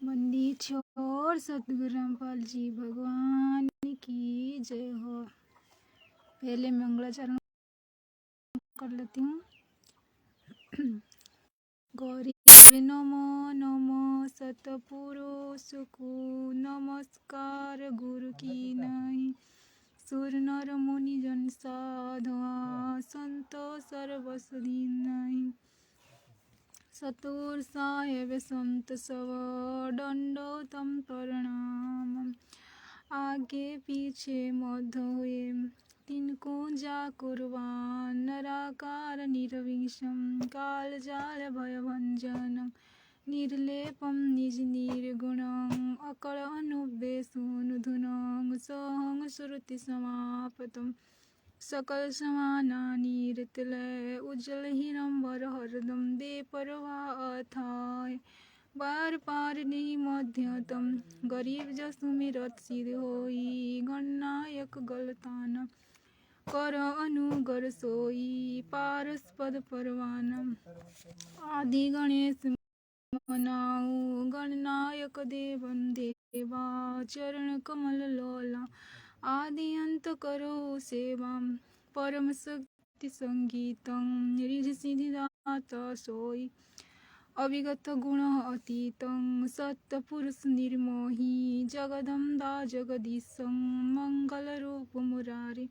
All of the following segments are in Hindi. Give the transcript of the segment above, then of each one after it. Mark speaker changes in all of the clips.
Speaker 1: बंदी छोड़ सतगुरु रामपाल जी भगवान की जय हो। पहले मंगलाचरण कर लेती हूँ। गौरी नमो नमो सतपुरुष को नमस्कार गुरु की नहीं। सुर नर मुनि जन साधुआ संतो सर्वसदीन नहीं। सतुर साहेब संत सब दंडोतम प्रणाम। आगे पीछे मध्य हुए तिनको जा कुर्बान। नराकार निर्विषम काल जाल भय भंजन। निर्लेपम निज निर्गुणं अकल अनुवेशुनुधुनं सोहं श्रुति समापतम्। सकल समानानि ऋतलय उज्जवल हिरंबर हरदम बेपरवाह अथाय बार पार नहीं मध्यतम। गरीब जसु मिरत सिद्ध होई गणनायक गलतान। कर अनुगर सोई पारस्पद परवान। आदि गणेश मनाऊ गणनायक देवन देवा चरण कमल लोला। आदि अंत करो सेवा परम शक्ति संगीतं। रिधि सिद्धि दाता सोई अविगत गुण अतीतं। सत्य पुरुष निर्मोही जगदम्बा जगदीशं। मंगल रूप मुरारी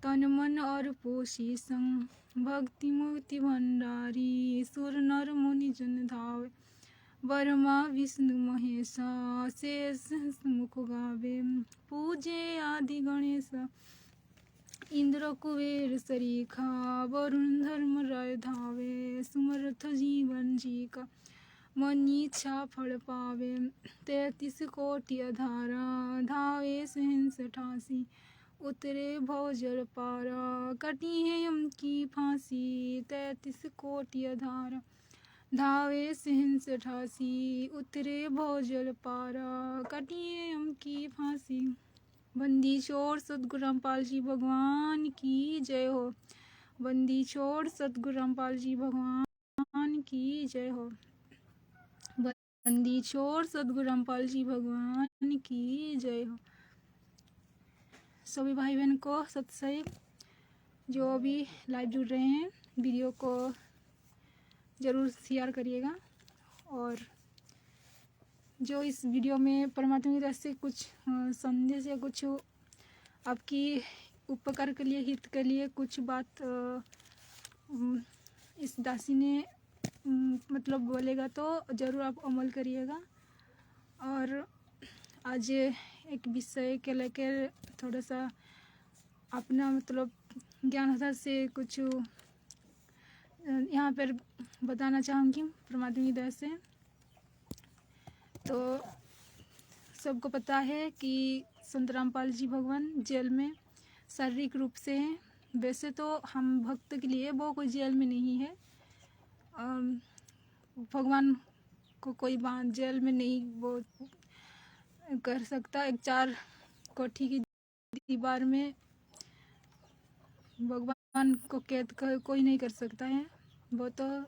Speaker 1: तन मन और पोषीशं। भक्ति मुक्ति भंडारी सुर नर मुनि जन धावे। ब्रह्मा विष्णु महेशा शेष मुख गावे। पूजे आदि गणेश इंद्र कुबेर सरीखा। वरुण धर्म राय धावे सुमरथ जीवन जी का। मन इच्छा फल पावे 33 कोटि अधारा। धावे सहंस 88 उतरे भव जल पारा। कटी है यम की फांसी 33 कोटि अधारा। धावे सहंस 88 उतरे भव जल पारा। कटी है यम की फांसी। बंदी छोड़ सतगुरु रामपाल जी भगवान की जय हो। बंदी छोड़ सतगुरु रामपाल जी भगवान की जय हो। बंदी छोड़ सतगुरु रामपाल जी भगवान की जय हो। सभी भाई बहन को सत्सई जो अभी लाइव जुड़ रहे हैं वीडियो को ज़रूर शेयर करिएगा। और जो इस वीडियो में परमात्मा की तरफ से कुछ संदेश या कुछ आपकी उपकार के लिए हित के लिए कुछ बात इस दासी ने मतलब बोलेगा तो ज़रूर आप अमल करिएगा। और आज एक विषय के लेकर थोड़ा सा अपना मतलब ज्ञान आधार से कुछ यहाँ पर बताना चाहूँगी परमात्मा की दया से। तो सबको पता है कि संत रामपाल जी भगवान जेल में शारीरिक रूप से हैं। वैसे तो हम भक्त के लिए वो कोई जेल में नहीं है। भगवान को कोई बांध जेल में नहीं वो कर सकता। एक 4 कोठी की दीवार में भगवान को कैद कर कोई नहीं कर सकता है। वो तो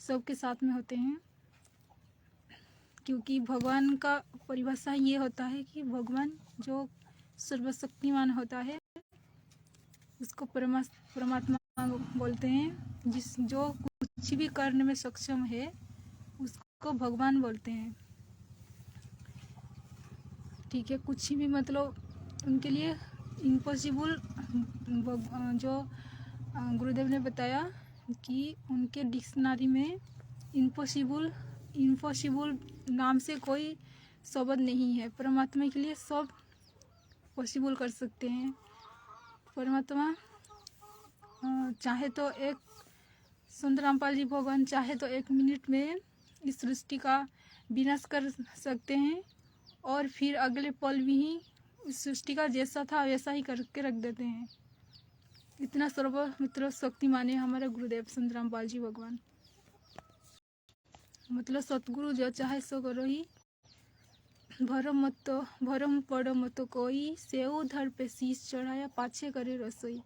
Speaker 1: सबके साथ में होते हैं। क्योंकि भगवान का परिभाषा ये होता है कि भगवान जो सर्वशक्तिमान होता है उसको परमात्मा बोलते हैं। जो कुछ भी करने में सक्षम है उसको भगवान बोलते हैं। ठीक है, कुछ भी मतलब उनके लिए इम्पॉसिबल जो गुरुदेव ने बताया कि उनके डिक्शनरी में इम्पॉसिबल नाम से कोई शब्द नहीं है। परमात्मा के लिए सब पॉसिबल कर सकते हैं। परमात्मा चाहे तो एक संत रामपाल जी भगवान चाहे तो 1 मिनट में इस सृष्टि का विनाश कर सकते हैं और फिर अगले पल भी ही इस सृष्टि का जैसा था वैसा ही करके रख देते हैं। इतना सर्वमित्र शक्तिमान है हमारे गुरुदेव संत रामपाल जी भगवान। मतलब सतगुरु जो चाहे सो करो ही। भरम पड़ो मत कोई सेव धड़ पे शीश चढ़ाया पाछे करे रसोई।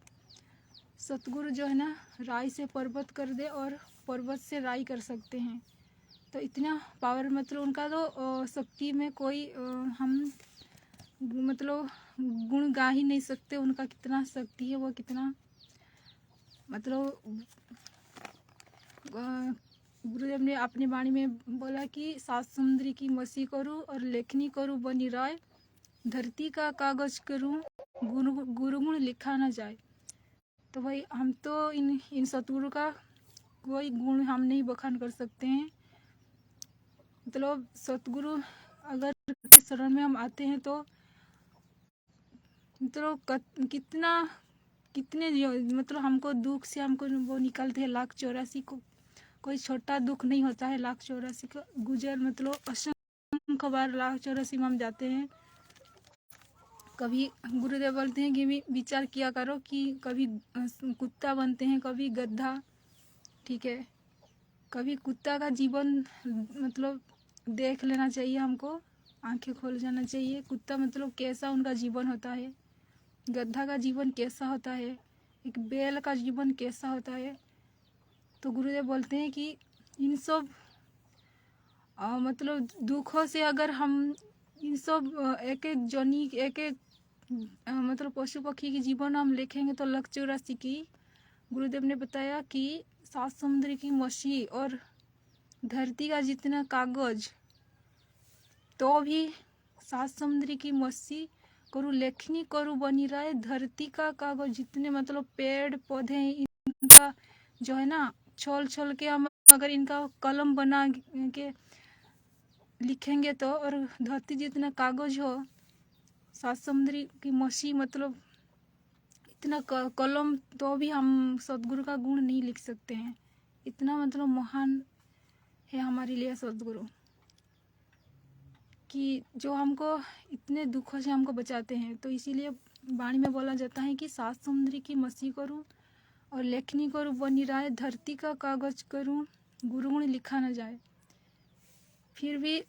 Speaker 1: सतगुरु जो है ना राई से पर्वत कर दे और पर्वत से राई कर सकते हैं। तो इतना पावर मतलब उनका तो शक्ति में कोई हम मतलब गुण गा ही नहीं सकते। उनका कितना शक्ति है, वो कितना मतलब गुरुदेव ने अपनी वाणी में बोला कि सात समुद्री की मसी करूँ और लेखनी करूँ बनी राय, धरती का कागज करूँ गुरुगुण लिखा न जाए। तो भाई हम तो इन सतगुरु का कोई गुण हम नहीं बखान कर सकते हैं। मतलब सतगुरु अगर के शरण में हम आते हैं तो मतलब कितने मतलब हमको दुख से हमको वो निकालते हैं। 1,84,000 को कोई छोटा दुख नहीं होता है। 1,84,000 का गुजर मतलब असंख्य बार 1,84,000 में हम जाते हैं। कभी गुरुदेव बोलते हैं कि भी विचार किया करो कि कभी कुत्ता बनते हैं, कभी गधा, ठीक है। कभी कुत्ता का जीवन मतलब देख लेना चाहिए, हमको आंखें खोल जाना चाहिए। कुत्ता मतलब कैसा उनका जीवन होता है, गधा का जीवन कैसा होता है, एक बैल का जीवन कैसा होता है। तो गुरुदेव बोलते हैं कि इन सब मतलब दुखों से अगर हम इन सब एक एक जनी एक एक मतलब पशु पक्षी के जीवन हम लिखेंगे तो 1,84,000 की गुरुदेव ने बताया कि 7 समुद्र की मछली और धरती का जितना कागज, तो भी 7 समुद्र की मछली करूँ लेखनी करूँ बनी रहे, धरती का कागज जितने मतलब पेड़ पौधे इनका जो है ना छोल छोल के हम अगर इनका कलम बना के लिखेंगे तो, और धरती जितना कागज हो, 7 समुद्री की मछली मतलब इतना कलम, तो भी हम सतगुरु का गुण नहीं लिख सकते हैं। इतना मतलब महान है हमारे लिए सतगुरु कि जो हमको इतने दुखों से हमको बचाते हैं। तो इसीलिए वाणी में बोला जाता है कि 7 समुद्री की मछली करूँ और लेखनी करूँ बनी राय, धरती का कागज करूँ गुरुगुण लिखा न जाए। फिर भी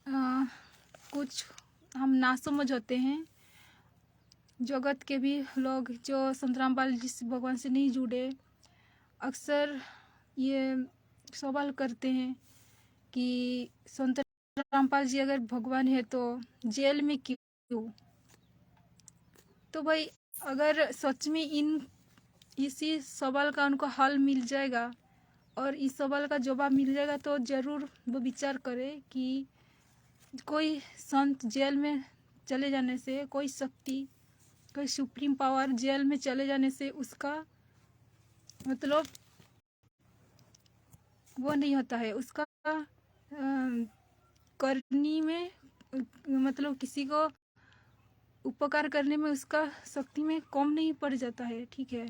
Speaker 1: कुछ हम नासमझ होते हैं, जगत के भी लोग जो संत रामपाल जिस भगवान से नहीं जुड़े, अक्सर ये सवाल करते हैं कि संत रामपाल जी अगर भगवान है तो जेल में क्यों। तो भाई अगर सच में इसी सवाल का उनको हल मिल जाएगा और इस सवाल का जवाब मिल जाएगा तो ज़रूर वो विचार करें कि कोई संत जेल में चले जाने से, कोई शक्ति, कोई सुप्रीम पावर जेल में चले जाने से उसका मतलब वो नहीं होता है। उसका करनी में मतलब किसी को उपकार करने में उसका शक्ति में कम नहीं पड़ जाता है, ठीक है।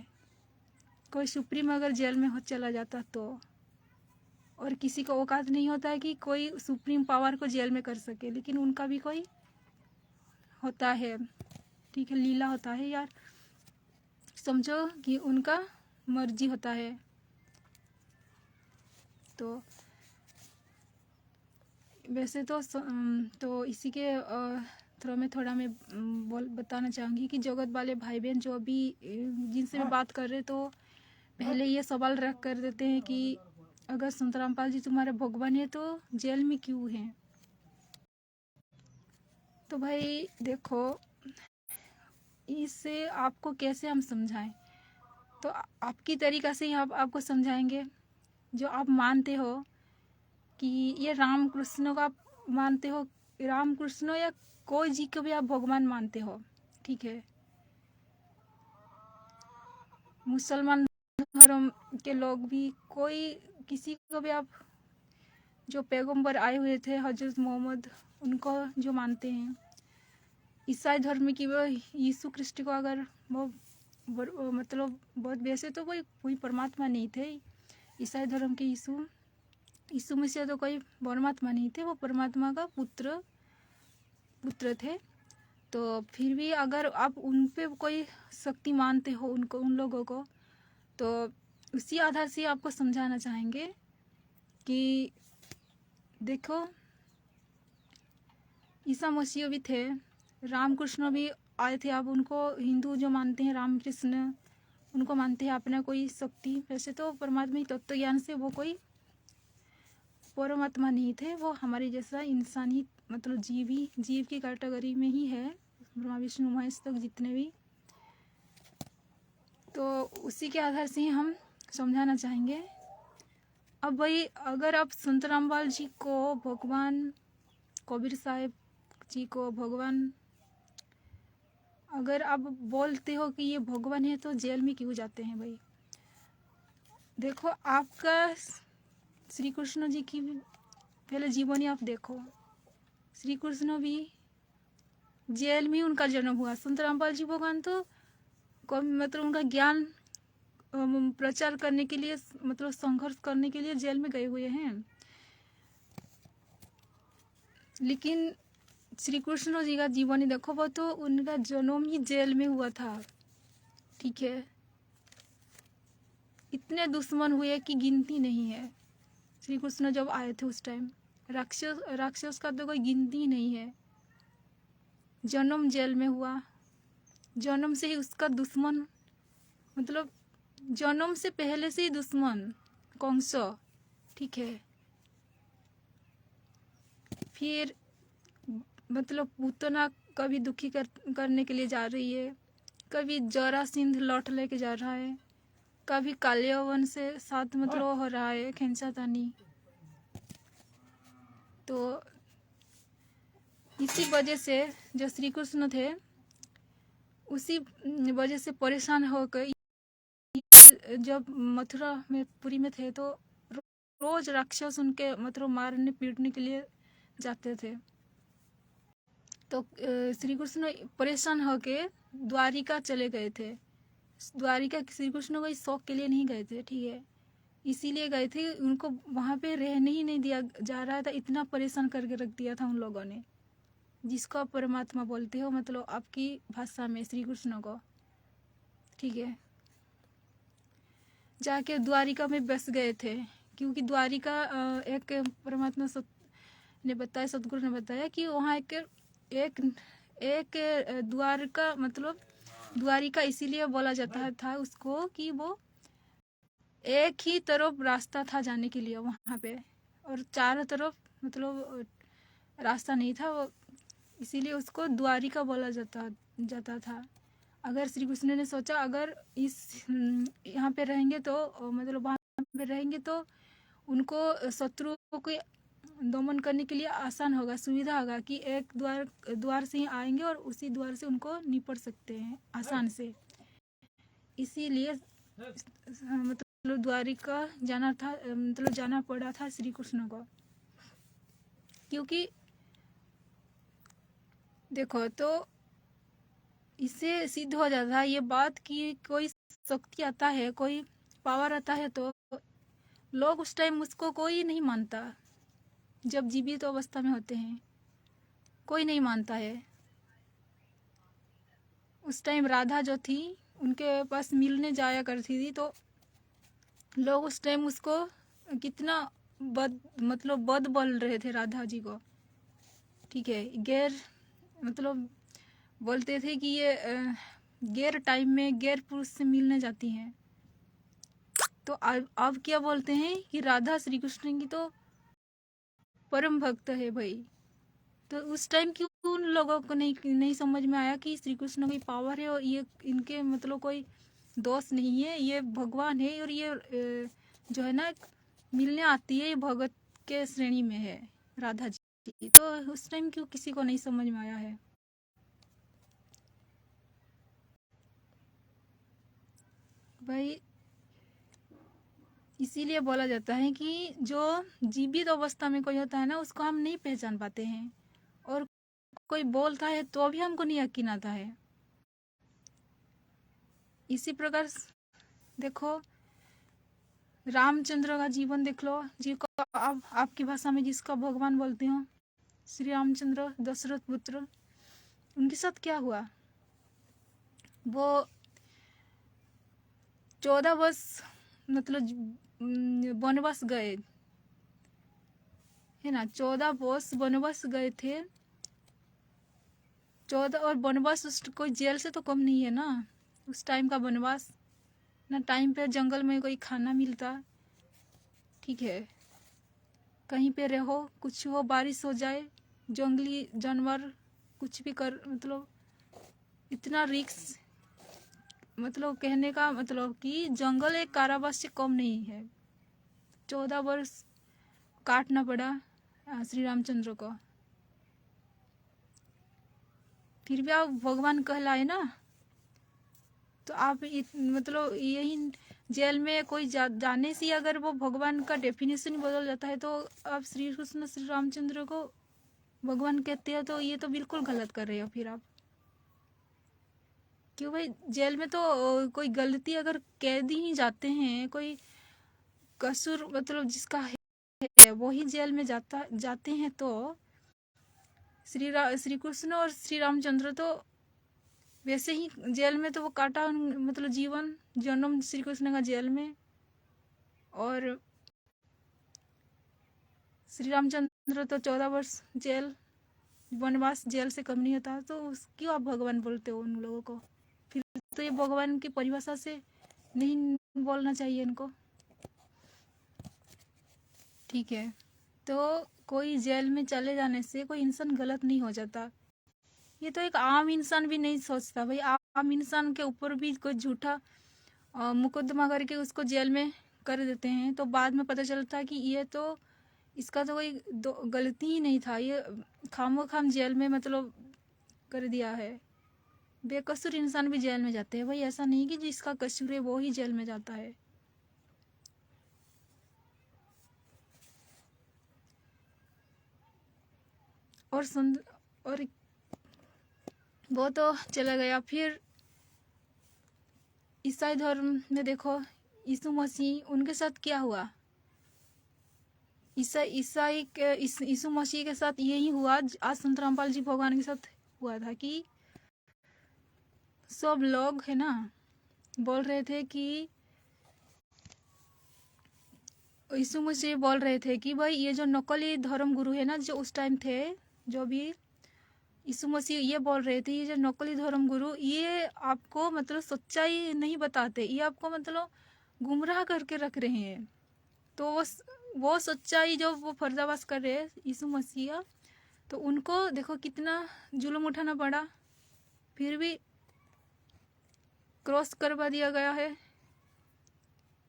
Speaker 1: कोई सुप्रीम अगर जेल में हो चला जाता तो, और किसी को औकात नहीं होता है कि कोई सुप्रीम पावर को जेल में कर सके, लेकिन उनका भी कोई होता है, ठीक है, लीला होता है यार, समझो कि उनका मर्जी होता है। तो वैसे तो इसी के थ्रू में थोड़ा मैं बताना चाहूँगी कि जगत वाले भाई बहन जो अभी जिनसे मैं बात कर रहे, तो पहले ये सवाल रख कर देते हैं कि अगर संत रामपाल जी तुम्हारे भगवान है तो जेल में क्यों हैं। तो भाई देखो, इससे आपको कैसे हम समझाएं, तो आपकी तरीक़ा से ही आपको समझाएंगे। जो आप मानते हो कि ये राम कृष्ण को आप मानते हो, राम कृष्ण या कोई जी को भी आप भगवान मानते हो, ठीक है। मुसलमान धर्म के लोग भी कोई किसी को भी आप जो पैगंबर आए हुए थे हजरत मोहम्मद, उनको जो मानते हैं। ईसाई धर्म की वो यीशु ख्रिस्ट को अगर वो मतलब बहुत वैसे तो कोई परमात्मा नहीं थे। ईसाई धर्म के यीशु मसीह तो कोई परमात्मा नहीं थे, वो परमात्मा का पुत्र थे। तो फिर भी अगर आप उन पे कोई शक्ति मानते हो उन लोगों को, तो उसी आधार से आपको समझाना चाहेंगे कि देखो ईसा मसीह भी थे, राम कृष्ण भी आए थे। आप उनको हिंदू जो मानते हैं राम कृष्ण, उनको मानते हैं अपना कोई शक्ति। वैसे तो परमात्मा तत्व ज्ञान से वो कोई परमात्मा नहीं थे, वो हमारे जैसा इंसान ही मतलब जीव की कैटेगरी में ही है, ब्रह्मा विष्णु महेश तक जितने भी। तो उसी के आधार से ही हम समझाना चाहेंगे। अब भाई अगर आप संत रामपाल जी को भगवान, कबीर साहब जी को भगवान अगर आप बोलते हो कि ये भगवान है, तो जेल में क्यों जाते हैं भाई? देखो आपका श्री कृष्ण जी की पहले जीवनी आप देखो, श्री कृष्ण भी जेल में उनका जन्म हुआ। संत रामपाल जी भगवान तो मतलब उनका ज्ञान प्रचार करने के लिए, मतलब संघर्ष करने के लिए जेल में गए हुए हैं। लेकिन श्री कृष्ण जी का जीवनी देखो, वो तो उनका जन्म ही जेल में हुआ था, ठीक है। इतने दुश्मन हुए कि गिनती नहीं है। श्री कृष्ण जब आए थे उस टाइम राक्षस का तो कोई गिनती नहीं है। जन्म जेल में हुआ, जन्म से ही उसका दुश्मन, मतलब जन्म से पहले से ही दुश्मन कंस, ठीक है। फिर मतलब पूतना कभी दुखी करने के लिए जा रही है, कभी जरासंध लौट लेके जा रहा है, कभी कालियावन से साथ मतलब हो रहा है खींचातानी। तो इसी वजह से जो श्री कृष्ण थे, उसी वजह से परेशान होकर जब मथुरा में पुरी में थे, तो रोज राक्षस उनके मतलब मारने पीटने के लिए जाते थे। तो श्री कृष्ण परेशान होके द्वारिका चले गए थे। द्वारिका श्री कृष्ण को इस शौक के लिए नहीं गए थे, ठीक है, इसीलिए गए थे, उनको वहाँ पे रहने ही नहीं दिया जा रहा था, इतना परेशान करके रख दिया था उन लोगों ने, जिसको आप परमात्मा बोलते हो, मतलब आपकी भाषा में श्री कृष्ण को, ठीक है। जाके द्वारिका में बस गए थे, क्योंकि द्वारिका एक परमात्मा ने बताया, सतगुरु ने बताया कि वहाँ एक द्वार का मतलब द्वारिका इसीलिए बोला जाता था उसको कि वो एक ही तरफ रास्ता था जाने के लिए वहाँ पे, और चारों तरफ मतलब रास्ता नहीं था, वो इसीलिए उसको द्वारिका बोला जाता था। अगर श्री कृष्ण ने सोचा अगर इस यहाँ पे रहेंगे तो मतलब वहाँ पे रहेंगे तो उनको शत्रुओं को दमन करने के लिए आसान होगा, सुविधा होगा कि एक द्वार से ही आएंगे और उसी द्वार से उनको निपट सकते हैं आसान से। इसीलिए मतलब द्वारिका जाना था, मतलब जाना पड़ा था श्री कृष्ण को। क्योंकि देखो तो इससे सिद्ध हो जाता है ये बात कि कोई शक्ति आता है, कोई पावर आता है, तो लोग उस टाइम उसको कोई नहीं मानता। जब जीवित अवस्था में होते हैं कोई नहीं मानता है। उस टाइम राधा जो थी उनके पास मिलने जाया करती थी, तो लोग उस टाइम उसको कितना बद बोल रहे थे राधा जी को, ठीक है। गैर मतलब बोलते थे कि ये गैर टाइम में गैर पुरुष से मिलने जाती हैं। तो अब क्या बोलते हैं कि राधा श्री कृष्ण की तो परम भक्त है भाई। तो उस टाइम क्यों उन लोगों को नहीं समझ में आया कि श्री कृष्ण की पावर है और ये इनके मतलब कोई दोष नहीं है, ये भगवान है, और ये जो है ना मिलने आती है, ये भगत के श्रेणी में है राधा जी। तो उस टाइम क्यों किसी को नहीं समझ में आया है भाई? इसीलिए बोला जाता है कि जो जीवित अवस्था में कोई होता है ना, उसको हम नहीं पहचान पाते हैं, और कोई बोलता है तो भी हमको नहीं यकीन आता है। इसी प्रकार देखो रामचंद्र का जीवन देख लो, जिसको आपकी भाषा में जिसका भगवान बोलते हो, श्री रामचंद्र दशरथ पुत्र, उनके साथ क्या हुआ? वो 14 वर्ष मतलब वनवास गए, है ना, 14 वर्ष वनवास गए थे। 14 और वनवास कोई जेल से तो कम नहीं है ना। उस टाइम का वनवास ना, टाइम पे जंगल में कोई खाना मिलता, ठीक है। कहीं पे रहो, कुछ हो, बारिश हो जाए, जंगली जानवर कुछ भी कर, मतलब इतना रिक्स, मतलब कहने का मतलब कि जंगल एक कारावास से कम नहीं है। 14 वर्ष काटना पड़ा श्री रामचंद्र को, फिर भी आप भगवान कहलाए ना। तो आप मतलब यही जेल में कोई जाने से अगर वो भगवान का डेफिनेशन बदल जाता है, तो आप श्री कृष्ण श्री रामचंद्र को भगवान कहते हैं, तो ये तो बिल्कुल गलत कर रहे हो फिर आप। क्यों भाई, जेल में तो कोई गलती अगर कैदी ही जाते हैं, कोई कसूर मतलब जिसका है वो ही जेल में जाते हैं, तो श्री कृष्ण और श्री रामचंद्र तो वैसे ही जेल में तो वो काटा, मतलब जीवन जन्म श्री कृष्ण का जेल में, और श्री रामचंद्र तो 14 वर्ष जेल वनवास जेल से कम नहीं होता। तो क्यों आप भगवान बोलते हो उन लोगों को? फिर तो ये भगवान की परिभाषा से नहीं बोलना चाहिए इनको। ठीक है, तो कोई जेल में चले जाने से कोई इंसान गलत नहीं हो जाता। ये तो एक आम इंसान भी नहीं सोचता भाई। आम इंसान के ऊपर भी कोई झूठा मुकदमा करके उसको जेल में कर देते हैं, तो बाद में पता चलता कि ये तो इसका तो कोई गलती ही नहीं था, ये खामोखाम जेल में मतलब कर दिया है। बेकसूर इंसान भी जेल में जाते हैं भाई, ऐसा नहीं कि जिसका कसूर है वो ही जेल में जाता है। और वो तो चला गया। फिर ईसाई धर्म में देखो, यीशु मसीह, उनके साथ क्या हुआ? यीशु मसीह के साथ यही हुआ आज संत रामपाल जी भगवान के साथ हुआ था, कि सब लोग है ना बोल रहे थे कि यीशु मसीह बोल रहे थे कि भाई ये जो नकली धर्म गुरु है ना, जो उस टाइम थे, जो भी यीशु मसीह ये बोल रहे थे, ये जो नकली धर्म गुरु, ये आपको मतलब सच्चाई नहीं बताते, ये आपको मतलब गुमराह करके रख रहे हैं। तो वो सच्चाई जो वो पर्दाफाश कर रहे हैं यीशु मसीह, तो उनको देखो कितना जुल्म उठाना पड़ा, फिर भी क्रॉस करवा दिया गया है।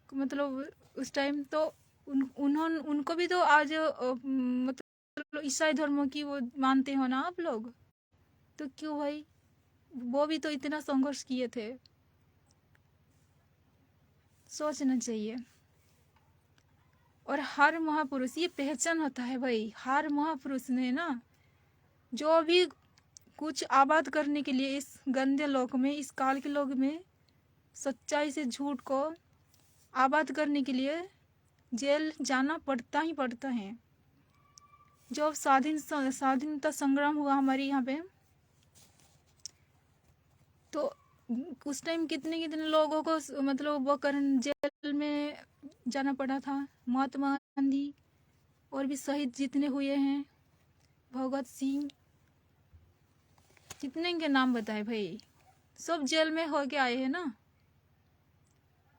Speaker 1: मतलब उस टाइम तो उनको भी तो आज मतलब ईसाई धर्मों की वो मानते हो ना आप लोग, तो क्यों भाई, वो भी तो इतना संघर्ष किए थे। सोचना चाहिए। और हर महापुरुष, ये पहचान होता है भाई, हर महापुरुष ने ना जो भी कुछ आबाद करने के लिए इस गंदे लोक में, इस काल के लोक में, सच्चाई से झूठ को आबाद करने के लिए जेल जाना पड़ता ही पड़ता है। जब स्वाधीनता संग्राम हुआ हमारे यहाँ पे, तो उस टाइम कितने कितने लोगों को मतलब वो जेल में जाना पड़ा था। महात्मा गांधी और भी शहीद जितने हुए हैं, भगत सिंह, कितने के नाम बताए भाई, सब जेल में होके आए हैं ना।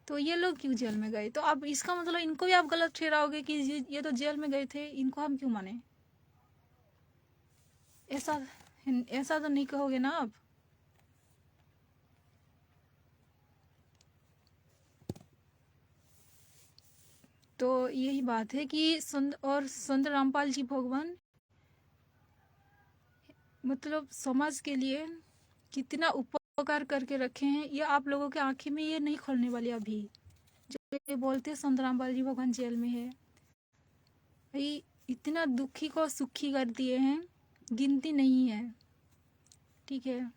Speaker 1: तो ये लोग क्यों जेल में गए? तो अब इसका मतलब इनको भी आप गलत ठहराओगे कि ये तो जेल में गए थे, इनको हम क्यों माने? ऐसा तो नहीं कहोगे ना आप। तो यही बात है कि संत रामपाल जी भगवान मतलब समाज के लिए कितना उपकार करके रखे हैं, ये आप लोगों के आंखें में ये नहीं खोलने वाले। अभी जो ये बोलते हैं संत रामपाल जी भगवान जेल में है, भाई इतना दुखी को सुखी कर दिए हैं, गिनती नहीं है। ठीक है,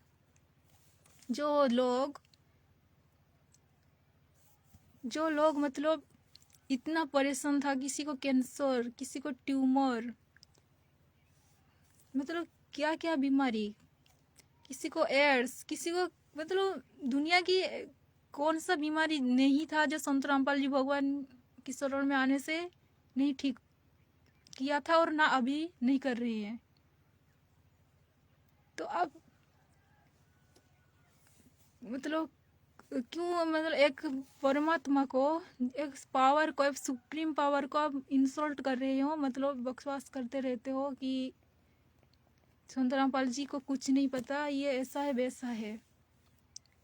Speaker 1: जो लोग मतलब इतना परेशान था, किसी को कैंसर, किसी को ट्यूमर, मतलब क्या क्या बीमारी, किसी को एड्स, किसी को मतलब दुनिया की कौन सा बीमारी नहीं था जो संत रामपाल जी भगवान की शरण में आने से नहीं ठीक किया था, और ना अभी नहीं कर रहे हैं। तो अब मतलब क्यों मतलब एक परमात्मा को, एक पावर को, एक सुप्रीम पावर को आप इंसल्ट कर रहे हो, मतलब बकवास करते रहते हो कि संतरामपाल जी को कुछ नहीं पता, ये ऐसा है वैसा है।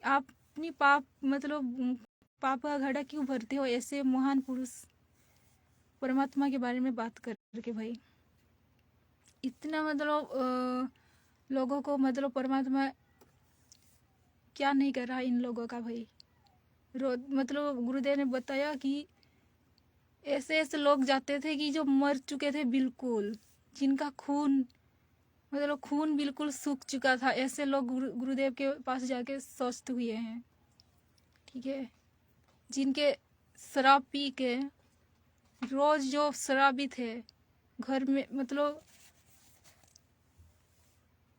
Speaker 1: आप अपनी पाप मतलब पाप का घड़ा क्यों भरते हो ऐसे महान पुरुष परमात्मा के बारे में बात करके भाई? इतना मतलब लोगों को मतलब परमात्मा क्या नहीं कर रहा इन लोगों का भाई। मतलब गुरुदेव ने बताया कि ऐसे ऐसे लोग जाते थे कि जो मर चुके थे बिल्कुल, जिनका खून मतलब खून बिल्कुल सूख चुका था, ऐसे लोग गुरुदेव के पास जाके स्वस्थ हुए हैं, ठीक है। जिनके शराब पी के रोज जो शराबी थे घर में, मतलब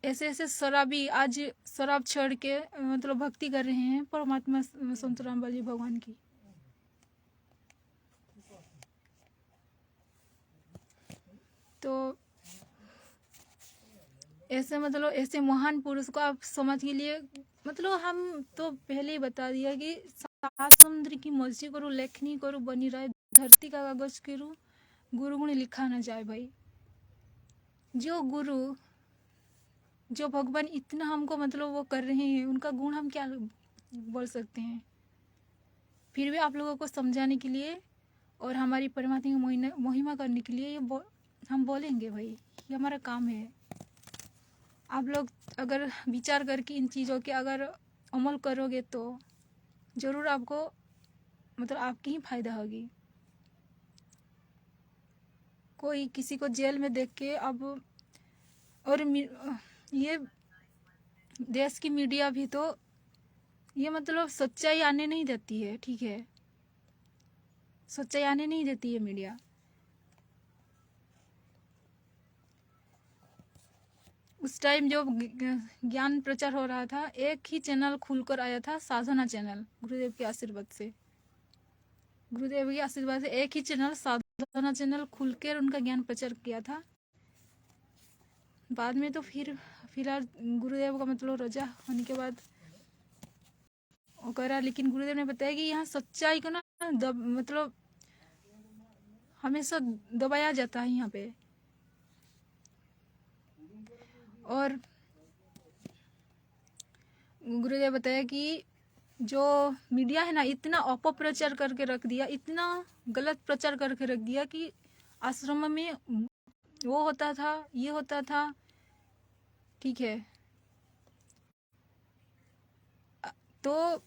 Speaker 1: ऐसे ऐसे शराबी आज शराब छोड़ के मतलब भक्ति कर रहे हैं परमात्मा संतरामपाल जी भगवान की। तो ऐसे मतलब ऐसे महान पुरुष को आप समझ के लिए, मतलब हम तो पहले ही बता दिया कि सात समुद्र की मर्जी करो, लेखनी करो बनी रहे, धरती का कागज करो, गुरु गुण लिखा ना जाए भाई। जो गुरु जो भगवान इतना हमको मतलब वो कर रहे हैं, उनका गुण हम क्या बोल सकते हैं। फिर भी आप लोगों को समझाने के लिए और हमारी परमात्मा की महिमा करने के लिए हम बोलेंगे भाई, ये हमारा काम है। आप लोग अगर विचार करके इन चीज़ों के अगर अमल करोगे तो ज़रूर आपको मतलब आपकी ही फायदा होगी। कोई किसी को जेल में देख के अब, और ये देश की मीडिया भी तो ये मतलब सच्चाई आने नहीं देती है, ठीक है, सच्चाई आने नहीं देती है मीडिया। उस टाइम जो ज्ञान प्रचार हो रहा था, एक ही चैनल खुलकर आया था, साधना चैनल, गुरुदेव के आशीर्वाद से, गुरुदेव के आशीर्वाद से एक ही चैनल साधना चैनल खुलकर उनका ज्ञान प्रचार किया था। बाद में तो फिलहाल गुरुदेव का मतलब रजा होने के बाद वो करा, लेकिन गुरुदेव ने बताया कि यहाँ सच्चाई को ना मतलब हमेशा दबाया जाता है यहाँ पे। और गुरुदेव बताया कि जो मीडिया है ना, इतना अपप्रचार करके रख दिया, इतना गलत प्रचार करके रख दिया कि आश्रम में वो होता था, ये होता था, ठीक है। तो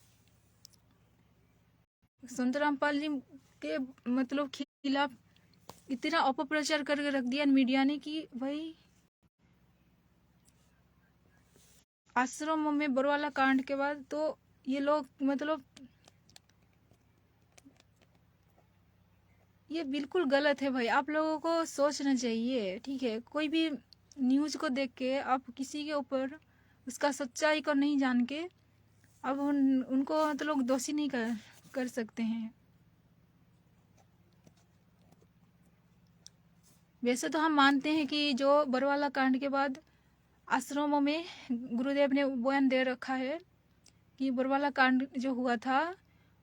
Speaker 1: संतरामपाल जी के मतलब खिलाफ इतना अपप्रचार करके रख दिया मीडिया ने कि भाई आश्रमों में बरवाला कांड के बाद तो ये लोग मतलब ये बिल्कुल गलत है भाई। आप लोगों को सोचना चाहिए, ठीक है। कोई भी न्यूज़ को देख के आप किसी के ऊपर उसका सच्चाई को नहीं जान के अब उनको मतलब दोषी नहीं कर सकते हैं। वैसे तो हम मानते हैं कि जो बरवाला कांड के बाद आश्रमों में गुरुदेव ने बयान दे रखा है कि बरवाला कांड जो हुआ था,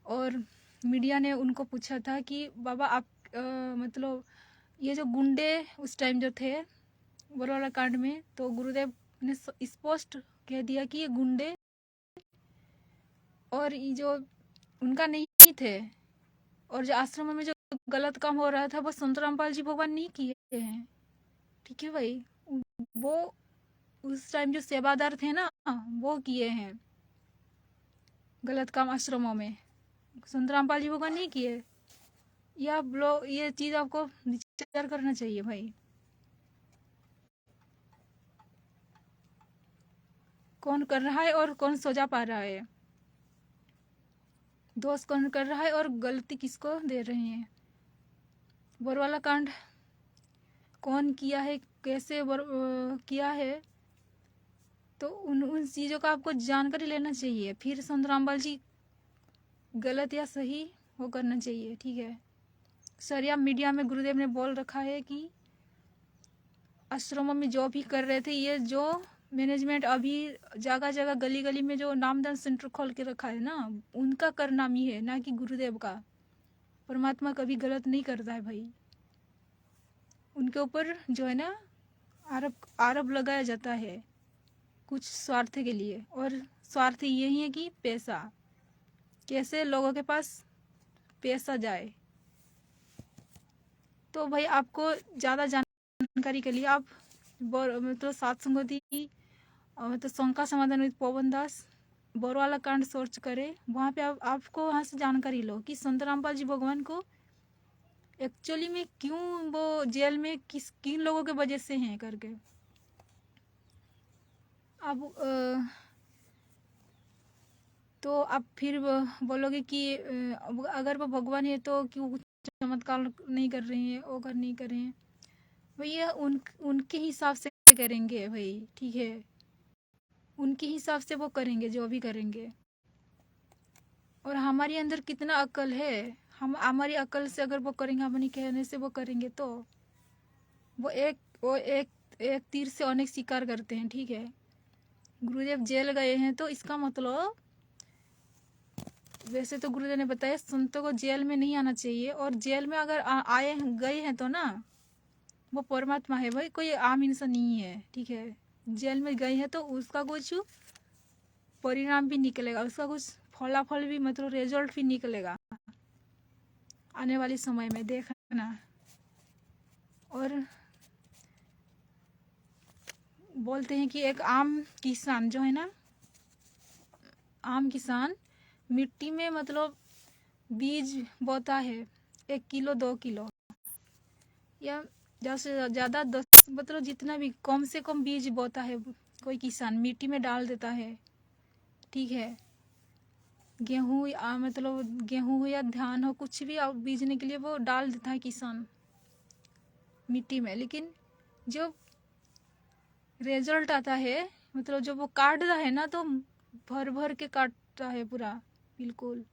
Speaker 1: और मीडिया ने उनको पूछा था कि बाबा आप मतलब ये जो गुंडे उस टाइम जो थे बरवाला कांड में, तो गुरुदेव ने स्पष्ट कह दिया कि ये गुंडे और ये जो उनका नहीं थे, और जो आश्रम में जो गलत काम हो रहा था वो संतरामपाल जी भगवान नहीं किए हैं, ठीक है भाई। वो उस टाइम जो सेवादार थे ना, वो किए हैं गलत काम आश्रमों में, संतरामपाल जी भगवान नहीं किए। ये आप लोग ये चीज़ आपको विचार करना चाहिए भाई। कौन कर रहा है और कौन सजा पा रहा है, दोष कौन कर रहा है और गलती किसको दे रहे हैं। बरवाला कांड कौन किया है, कैसे किया है, तो उन चीज़ों का आपको जानकारी लेना चाहिए, फिर संतरामपाल जी गलत या सही वो करना चाहिए, ठीक है। सरिया मीडिया में गुरुदेव ने बोल रखा है कि आश्रमों में जो भी कर रहे थे, ये जो मैनेजमेंट अभी जगह जगह गली गली में जो नामदान सेंटर खोल के रखा है ना, उनका करनामी है, ना कि गुरुदेव का। परमात्मा कभी गलत नहीं करता है भाई। उनके ऊपर जो है ना आरोप लगाया जाता है कुछ स्वार्थ के लिए, और स्वार्थ यही है कि पैसा, कैसे लोगों के पास पैसा जाए। तो भाई आपको ज़्यादा जानकारी के लिए आप मतलब सत्संगति मतलब शंका समाधान विद पवन दास बोरवाला कांड सर्च करें। वहाँ पे आपको वहाँ से जानकारी लो कि संत रामपाल जी भगवान को एक्चुअली में क्यों वो जेल में किन लोगों के वजह से हैं करके। अब तो आप फिर बोलोगे कि अगर वो भगवान है तो क्यों चमत्कार नहीं कर रहे हैं, वो नहीं कर रहे हैं। भैया उनके हिसाब से करेंगे भाई, ठीक है, उनके हिसाब से वो करेंगे जो भी करेंगे। और हमारे अंदर कितना अक्ल है, हम हमारी अक्ल से अगर वो करेंगे, हमारे कहने से वो करेंगे, तो वो एक तीर से अनेक शिकार करते हैं, ठीक है। गुरुदेव जेल गए हैं तो इसका मतलब, वैसे तो गुरुदेव ने बताया संतों को जेल में नहीं आना चाहिए, और जेल में अगर आए गए हैं तो ना वो परमात्मा है भाई, कोई आम इंसान नहीं है, ठीक है। जेल में गए हैं तो उसका कुछ परिणाम भी निकलेगा, उसका कुछ फलाफल भी मतलब रिजल्ट भी निकलेगा आने वाले समय में, देखना। और बोलते हैं कि एक आम किसान जो है ना, आम किसान मिट्टी में मतलब बीज बोता है 1 किलो 2 किलो या ज़्यादा से ज़्यादा 10, मतलब जितना भी कम से कम बीज बोता है कोई किसान, मिट्टी में डाल देता है, ठीक है। गेहूँ मतलब गेहूँ हो या धान हो, कुछ भी बीजने के लिए वो डाल देता है किसान मिट्टी में। लेकिन जो रिजल्ट आता है, मतलब जब वो काटता है ना, तो भर भर के काटता है पूरा, बिल्कुल।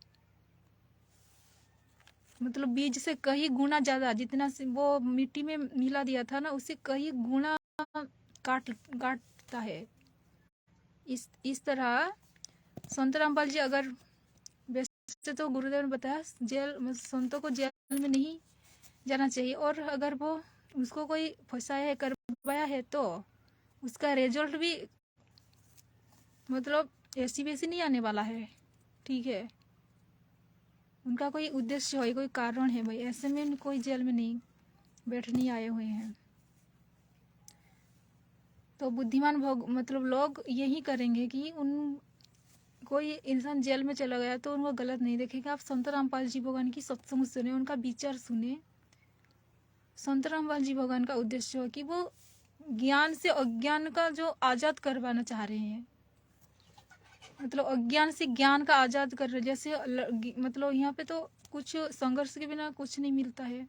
Speaker 1: मतलब बीज से कई गुना ज़्यादा, जितना से वो मिट्टी में मिला दिया था ना, उससे कई गुना काटता है। इस तरह संत रामपाल जी, अगर वैसे तो गुरुदेव ने बताया जेल संतों को जेल में नहीं जाना चाहिए, और अगर वो उसको कोई फंसाया है, करवाया है, तो उसका रिजल्ट भी मतलब ऐसी वैसी नहीं आने वाला है, ठीक है। उनका कोई उद्देश्य है, कोई कारण है भाई, ऐसे में कोई जेल में नहीं बैठने आए हुए हैं। तो बुद्धिमान मतलब लोग यही करेंगे कि कोई इंसान जेल में चला गया तो उनको गलत नहीं देखेगा। आप संत रामपाल जी भगवान की सत्संग सुने, उनका विचार सुने। संत रामपाल जी भगवान का उद्देश्य हो कि वो ज्ञान से अज्ञान का जो आज़ाद करवाना चाह रहे हैं, मतलब अज्ञान से ज्ञान का आज़ाद कर रहे। जैसे मतलब यहाँ पे तो कुछ संघर्ष के बिना कुछ नहीं मिलता है।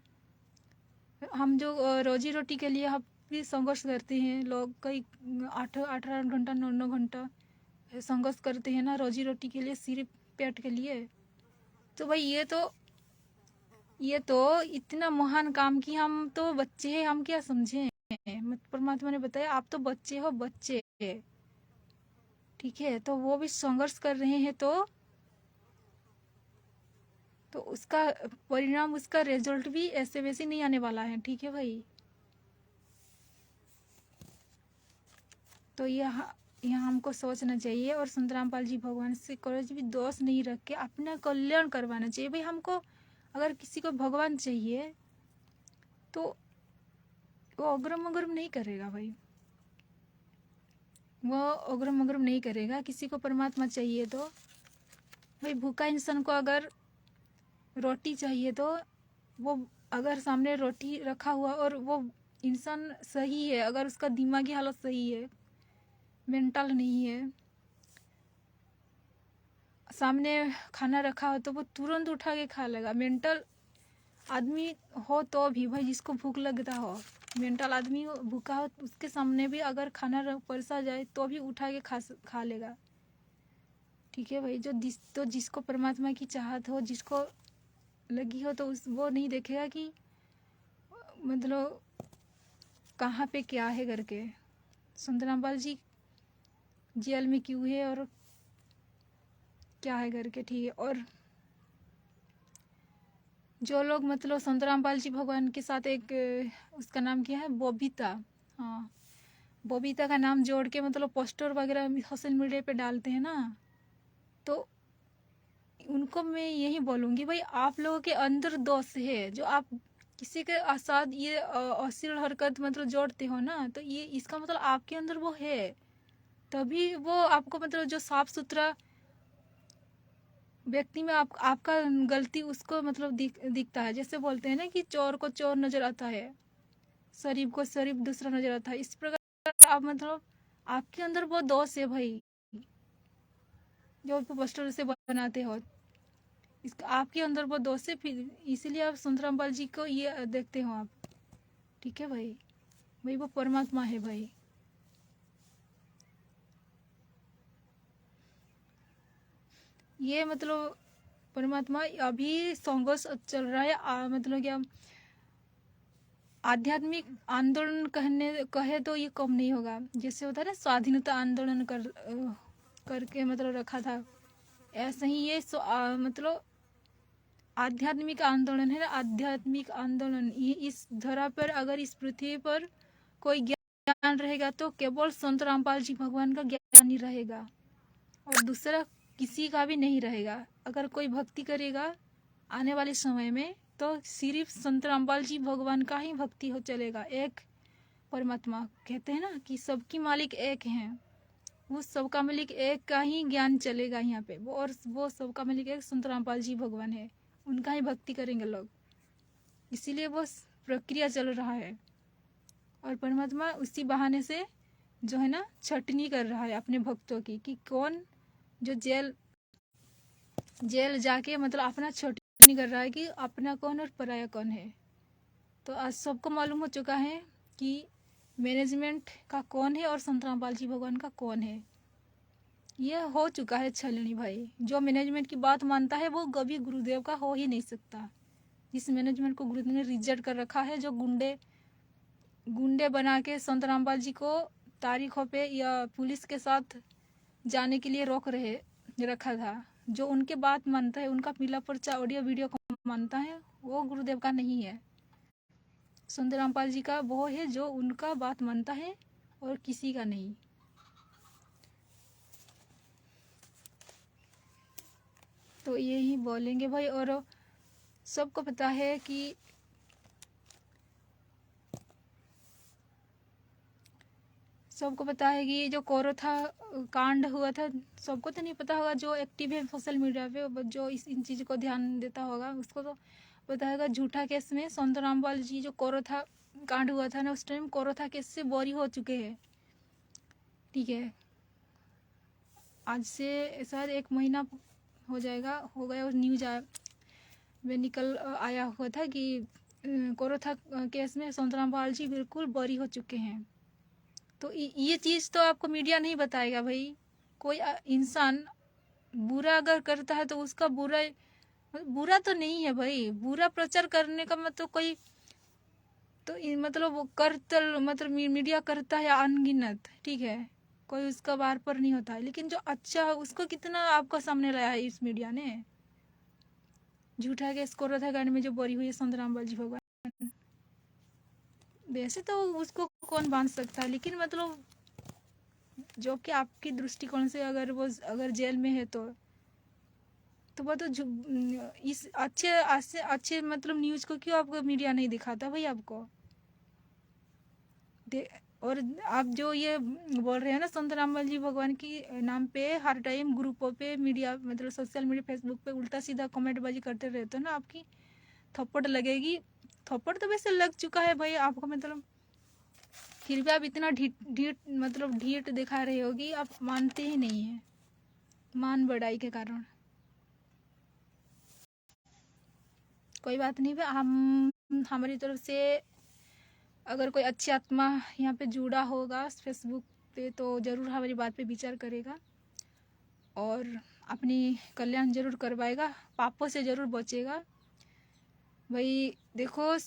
Speaker 1: हम जो रोजी रोटी के लिए हम भी संघर्ष करते हैं, लोग कई 8 घंटा 9 घंटा संघर्ष करते हैं ना रोजी रोटी के लिए, सिर्फ पेट के लिए। तो भाई ये तो इतना महान काम कि हम तो बच्चे हैं, हम क्या समझें। परमात्मा ने बताया आप तो बच्चे हो, बच्चे, ठीक है। तो वो भी संघर्ष कर रहे हैं, तो उसका परिणाम, उसका रिजल्ट भी ऐसे वैसे नहीं आने वाला है, ठीक है भाई। तो यहाँ हमको सोचना चाहिए, और संत रामपाल जी भगवान से कोई भी दोष नहीं रख के अपना कल्याण करवाना चाहिए भाई। हमको अगर किसी को भगवान चाहिए तो वो अग्रम अग्रम नहीं करेगा भाई, वो अग्रम अग्रम नहीं करेगा। किसी को परमात्मा चाहिए तो भाई, भूखा इंसान को अगर रोटी चाहिए तो वो, अगर सामने रोटी रखा हुआ और वो इंसान सही है, अगर उसका दिमागी हालत सही है, मेंटल नहीं है, सामने खाना रखा हो तो वो तुरंत उठा के खा लेगा। मेंटल आदमी हो तो भी भाई, जिसको भूख लगता हो, मेंटल आदमी भूखा हो, उसके सामने भी अगर खाना परसा जाए तो भी उठा के खा लेगा, ठीक है भाई। तो जिसको परमात्मा की चाहत हो, जिसको लगी हो, तो वो नहीं देखेगा कि मतलब कहाँ पे क्या है करके। संत रामपाल जी जेल में क्यों है और क्या है करके, ठीक है। और जो लोग मतलब संत रामपाल जी भगवान के साथ एक उसका नाम क्या है, बबीता, हाँ, बबीता का नाम जोड़ के मतलब पोस्टर वगैरह सोशल मीडिया पे डालते हैं ना, तो उनको मैं यही बोलूँगी, भाई आप लोगों के अंदर दोष है, जो आप किसी के साथ ये अश्लील हरकत मतलब जोड़ते हो ना, तो ये इसका मतलब आपके अंदर वो है, तभी वो आपको मतलब जो साफ सुथरा व्यक्ति में आपका गलती उसको मतलब दिखता है। जैसे बोलते हैं ना कि चोर को चोर नजर आता है, शरीफ को शरीफ दूसरा नजर आता है, इस प्रकार आप मतलब आपके अंदर वो दोष है भाई, जो पोस्टर से बनाते हो, इसका आपके अंदर वो दोष है, फिर इसीलिए आप संत रामपाल जी को ये देखते हो आप, ठीक है भाई। भाई वो परमात्मा है भाई। ये मतलब परमात्मा अभी संघर्ष चल रहा है, मतलब क्या आध्यात्मिक आंदोलन कहे तो ये कम नहीं होगा। जैसे होता है ना स्वाधीनता आंदोलन करके मतलब रखा था, ऐसे ही ये मतलब आध्यात्मिक आंदोलन है ना, आध्यात्मिक आंदोलन। ये इस धरा पर अगर इस पृथ्वी पर कोई ज्ञान रहेगा तो केवल संत रामपाल जी भगवान का ज्ञान ही रहेगा, और दूसरा किसी का भी नहीं रहेगा। अगर कोई भक्ति करेगा आने वाले समय में तो सिर्फ संत रामपाल जी भगवान का ही भक्ति हो चलेगा। एक परमात्मा कहते हैं ना कि सबकी मालिक एक हैं, वो सबका मालिक एक का ही ज्ञान चलेगा यहाँ पे, वो और वो सबका मालिक एक संत रामपाल जी भगवान है, उनका ही भक्ति करेंगे लोग। इसीलिए वो प्रक्रिया चल रहा है, और परमात्मा उसी बहाने से जो है ना छटनी कर रहा है अपने भक्तों की, कि कौन जो जेल जाके मतलब अपना छटनी कर रहा है कि अपना कौन और पराया कौन है। तो आज सबको मालूम हो चुका है कि मैनेजमेंट का कौन है और संत रामपाल जी भगवान का कौन है। ये हो चुका है छलनी भाई। जो मैनेजमेंट की बात मानता है वो कभी गुरुदेव का हो ही नहीं सकता। जिस मैनेजमेंट को गुरुदेव ने रिजेक्ट कर रखा है, जो गुंडे बना के संत रामपाल जी को तारीखों पे या पुलिस के साथ जाने के लिए रखा था, जो उनके बात मानता है, उनका पीला पर्चा ऑडियो वीडियो को मानता है, वो गुरुदेव का नहीं है। संत रामपाल जी का वो है जो उनका बात मानता है और किसी का नहीं। तो यही बोलेंगे भाई। और सबको पता है कि जो कोरोथा कांड हुआ था, सबको तो नहीं पता होगा, जो एक्टिव है सोशल मीडिया पे, जो इन चीज़ को ध्यान देता होगा उसको तो पता होगा। झूठा केस में संत रामपाल जी जो कोरोथा कांड हुआ था ना, उस टाइम कोरोथा केस से बरी हो चुके हैं, ठीक है। आज से शायद 1 महीना हो गया, और न्यूज में आया हुआ था कि कोरोथा केस में संत रामपाल जी बिल्कुल बरी हो चुके हैं। तो ये चीज़ तो आपको मीडिया नहीं बताएगा भाई। कोई इंसान बुरा अगर करता है तो उसका बुरा तो नहीं है भाई। बुरा प्रचार करने का मतलब कोई तो मतलब वो मतलब मीडिया करता है अनगिनत, ठीक है, कोई उसका बार पर नहीं होता है। लेकिन जो अच्छा है उसको कितना आपका सामने लाया है इस मीडिया ने। झूठा के स्कोर था गाने में जो बरी हुई है संत रामपाल जी भगवान, वैसे तो उसको कौन बांध सकता है, लेकिन मतलब जो कि आपकी दृष्टिकोण से अगर जेल में है तो वो तो इस अच्छे मतलब न्यूज को क्यों आपको मीडिया नहीं दिखाता भाई आपको। और आप जो ये बोल रहे हैं ना संत रामपाल जी भगवान की नाम पे हर टाइम ग्रुपों पे मीडिया मतलब सोशल मीडिया फेसबुक पे उल्टा सीधा कमेंटबाजी करते रहते हो ना, आपकी थप्पड़ लगेगी। थप्पड़ तो वैसे लग चुका है भाई आपको, मतलब फिर भी आप इतना ढीठ दिखा रहे हो कि आप मानते ही नहीं है, मान बढ़ाई के कारण। कोई बात नहीं भाई, हम हमारी तरफ से अगर कोई अच्छी आत्मा यहाँ पे जुड़ा होगा फेसबुक पे तो ज़रूर हमारी बात पे विचार करेगा और अपनी कल्याण जरूर करवाएगा, पापों से ज़रूर बचेगा भाई। देखो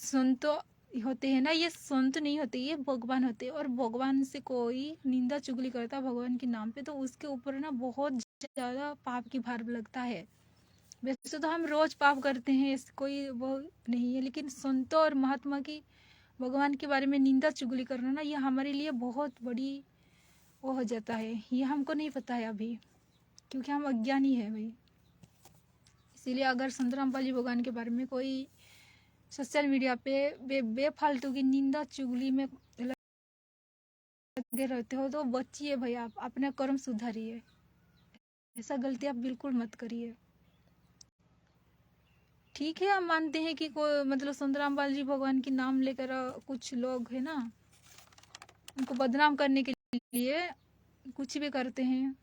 Speaker 1: होते हैं ना, ये संत नहीं होते, ये भगवान होते हैं। और भगवान से कोई निंदा चुगली करता भगवान के नाम पे, तो उसके ऊपर ना बहुत ज़्यादा पाप की भार लगता है। वैसे तो हम रोज पाप करते हैं, कोई वो नहीं है, लेकिन संतों और महात्मा की, भगवान के बारे में निंदा चुगली करना ना, ये हमारे लिए बहुत बड़ी वो हो जाता है। ये हमको नहीं पता है अभी, क्योंकि हम अज्ञानी है भाई। इसीलिए अगर संत रामपाल जी भगवान के बारे में कोई सोशल मीडिया पे बेफालतू की निंदा चुगली में लगे रहते हो, तो बचिए भाई, आप अपना कर्म सुधारिए। ऐसा गलती आप बिल्कुल मत करिए। ठीक है, हम मानते हैं कि कोई मतलब संत रामपाल जी भगवान की नाम लेकर कुछ लोग है ना, उनको बदनाम करने के लिए कुछ भी करते हैं,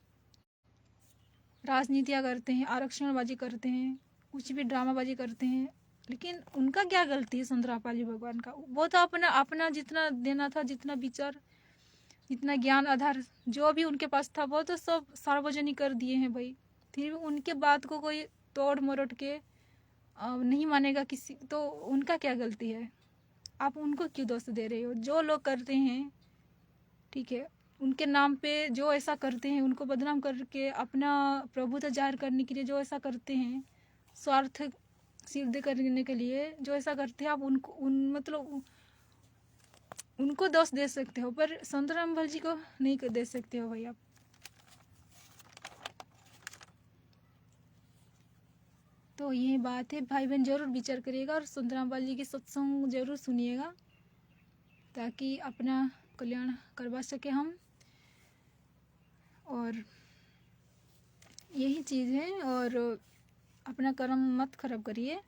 Speaker 1: राजनीतियाँ करते हैं, आरक्षणबाजी करते हैं, कुछ भी ड्रामाबाजी करते हैं। लेकिन उनका क्या गलती है संत रामपाल जी भगवान का? वो तो अपना अपना जितना देना था, जितना विचार, जितना ज्ञान आधार जो भी उनके पास था, वो तो सब सार्वजनिक कर दिए हैं भाई। फिर भी उनके बात को कोई तोड़ मरोड़ के नहीं मानेगा किसी, तो उनका क्या गलती है? आप उनको क्यों दोष दे रहे हो? जो लोग करते हैं, ठीक है, उनके नाम पे जो ऐसा करते हैं, उनको बदनाम करके अपना प्रभुता जाहिर करने के लिए जो ऐसा करते हैं, स्वार्थ सिद्ध करने के लिए जो ऐसा करते हैं, आप उनको मतलब उनको दोष दे सकते हो, पर संत रामपाल जी को नहीं दे सकते हो भाई आप। तो ये बात है भाई बहन, जरूर विचार करिएगा और संत रामपाल जी की सत्संग जरूर सुनिएगा, ताकि अपना कल्याण करवा सके हम। और यही चीज़ है, और अपना कर्म मत खराब करिए।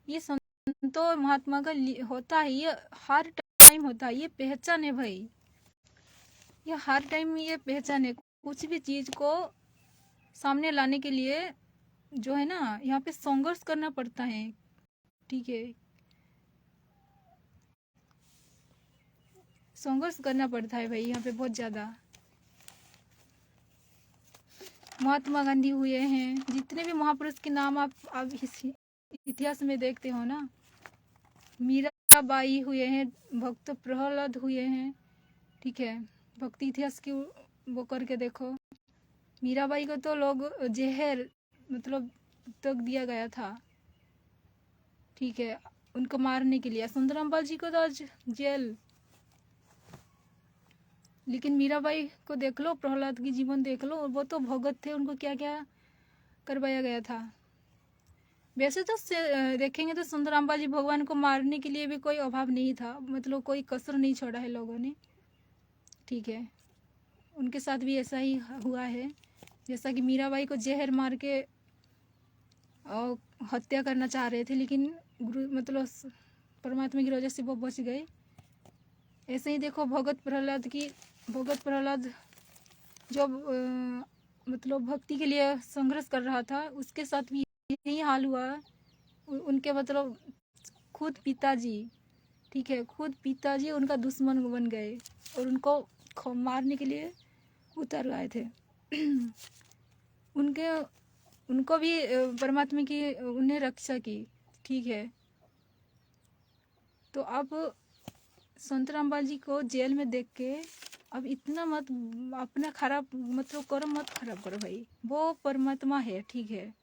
Speaker 1: ये संतों महात्मा का होता है, ये हर टाइम होता है, ये पहचान है भाई, ये हर टाइम ये पहचान है। कुछ भी चीज़ को सामने लाने के लिए जो है ना, यहाँ पे संघर्ष करना पड़ता है, ठीक है, संघर्ष करना पड़ता है भाई यहाँ पे बहुत ज़्यादा। महात्मा गांधी हुए हैं, जितने भी महापुरुष के नाम आप इतिहास में देखते हो ना, मीराबाई हुए हैं, भक्त प्रहलाद हुए हैं, ठीक है, भक्ति इतिहास की वो करके देखो। मीराबाई को तो लोग जहर मतलब तक दिया गया था, ठीक है, उनको मारने के लिए। संत रामपाल जी को तो आज जेल। लेकिन मीराबाई को देख लो, प्रहलाद की जीवन देख लो, वो तो भगत थे, उनको क्या क्या करवाया गया था। वैसे तो देखेंगे तो संत रामपाल जी भगवान को मारने के लिए भी कोई अभाव नहीं था, मतलब कोई कसर नहीं छोड़ा है लोगों ने, ठीक है, उनके साथ भी ऐसा ही हुआ है। जैसा कि मीराबाई को जहर मार के हत्या करना चाह रहे थे, लेकिन गुरु मतलब परमात्मा की वजह से वो बच गए। ऐसे ही देखो भगत प्रहलाद जो मतलब भक्ति के लिए संघर्ष कर रहा था, उसके साथ भी यही हाल हुआ। उनके मतलब खुद पिताजी, ठीक है, खुद पिताजी उनका दुश्मन बन गए और उनको मारने के लिए उतर आए थे। उनको भी परमात्मा की उन्हें रक्षा की, ठीक है। तो अब संत रामपाल जी को जेल में देख के अब इतना मत अपना खराब मतलब कर्म मत खराब करो भाई, वो परमात्मा है, ठीक है,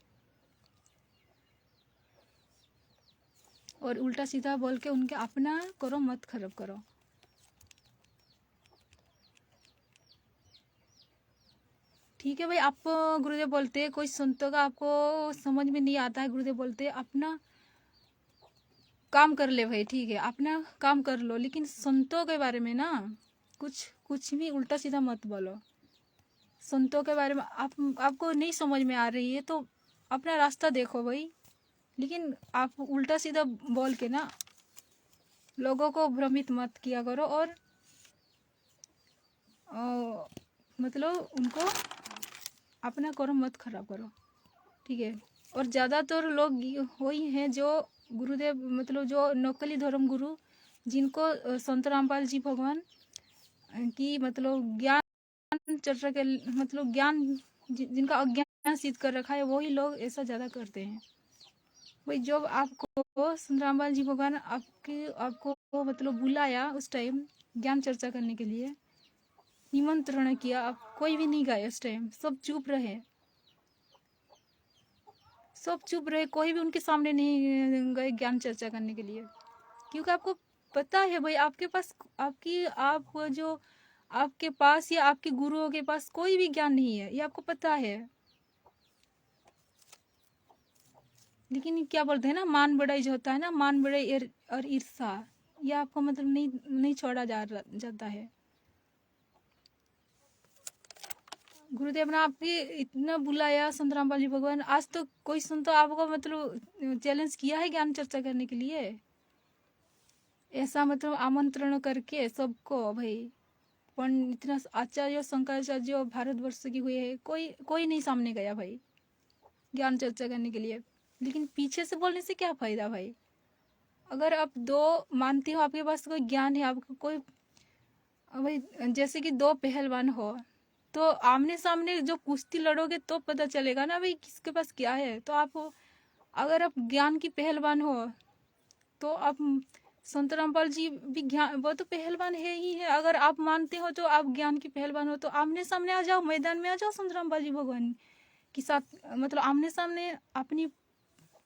Speaker 1: और उल्टा सीधा बोल के उनके अपना कर्म मत खराब करो। ठीक है भाई, आप गुरुदेव बोलते कोई संतों का आपको समझ में नहीं आता है, गुरुदेव बोलते अपना काम कर ले भाई, ठीक है, अपना काम कर लो, लेकिन संतों के बारे में ना कुछ भी उल्टा सीधा मत बोलो। संतों के बारे में आपको नहीं समझ में आ रही है तो अपना रास्ता देखो भाई, लेकिन आप उल्टा सीधा बोल के ना लोगों को भ्रमित मत किया करो, और मतलब उनको अपना कर्म मत खराब करो, ठीक है। और ज़्यादातर लोग वही हैं जो गुरुदेव मतलब जो नकली धर्म गुरु, जिनको संत रामपाल जी भगवान की मतलब ज्ञान चर्चा के मतलब ज्ञान जिनका अज्ञान सिद्ध कर रखा है, वही लोग ऐसा ज़्यादा करते हैं। भाई जब आपको सुंदरामबाल जी भगवान आपको मतलब बुलाया उस टाइम ज्ञान चर्चा करने के लिए निमंत्रण किया, आप कोई भी नहीं गए उस टाइम, सब चुप रहे, सब चुप रहे, कोई भी उनके सामने नहीं गए ज्ञान चर्चा करने के लिए, क्योंकि आपको पता है भाई आपके पास आप जो आपके पास या आपके गुरुओं के पास कोई भी ज्ञान नहीं है, ये आपको पता है। लेकिन क्या बोलते हैं ना, मान बढ़ाई जो होता है ना, मान बढ़ाई और ईर्षा, ये आपको मतलब नहीं छोड़ा जाता है। गुरुदेव ने आपके इतना बुलाया संतरामपाल जी भगवान, आज तो कोई सुन तो आपको मतलब चैलेंज किया है ज्ञान चर्चा करने के लिए, ऐसा मतलब आमंत्रण करके सबको भाई। इतना आचार्य शंकराचार्य भारतवर्ष की हुए है, कोई नहीं सामने गया भाई ज्ञान चर्चा करने के लिए। लेकिन पीछे से बोलने से क्या फायदा भाई? अगर आप दो मानते हो, आपके पास कोई ज्ञान है, आपको कोई भाई जैसे कि दो पहलवान हो, तो आमने सामने जो कुश्ती लड़ोगे तो पता चलेगा ना भाई किसके पास क्या है। तो आप अगर आप ज्ञान की पहलवान हो तो आप संत रामपाल जी भी ज्ञान, वो तो पहलवान है ही है। अगर आप मानते हो तो आप ज्ञान की पहलवान हो, तो आमने सामने आ जाओ, मैदान में आ जाओ संत रामपाल जी भगवान के साथ, मतलब आमने सामने अपनी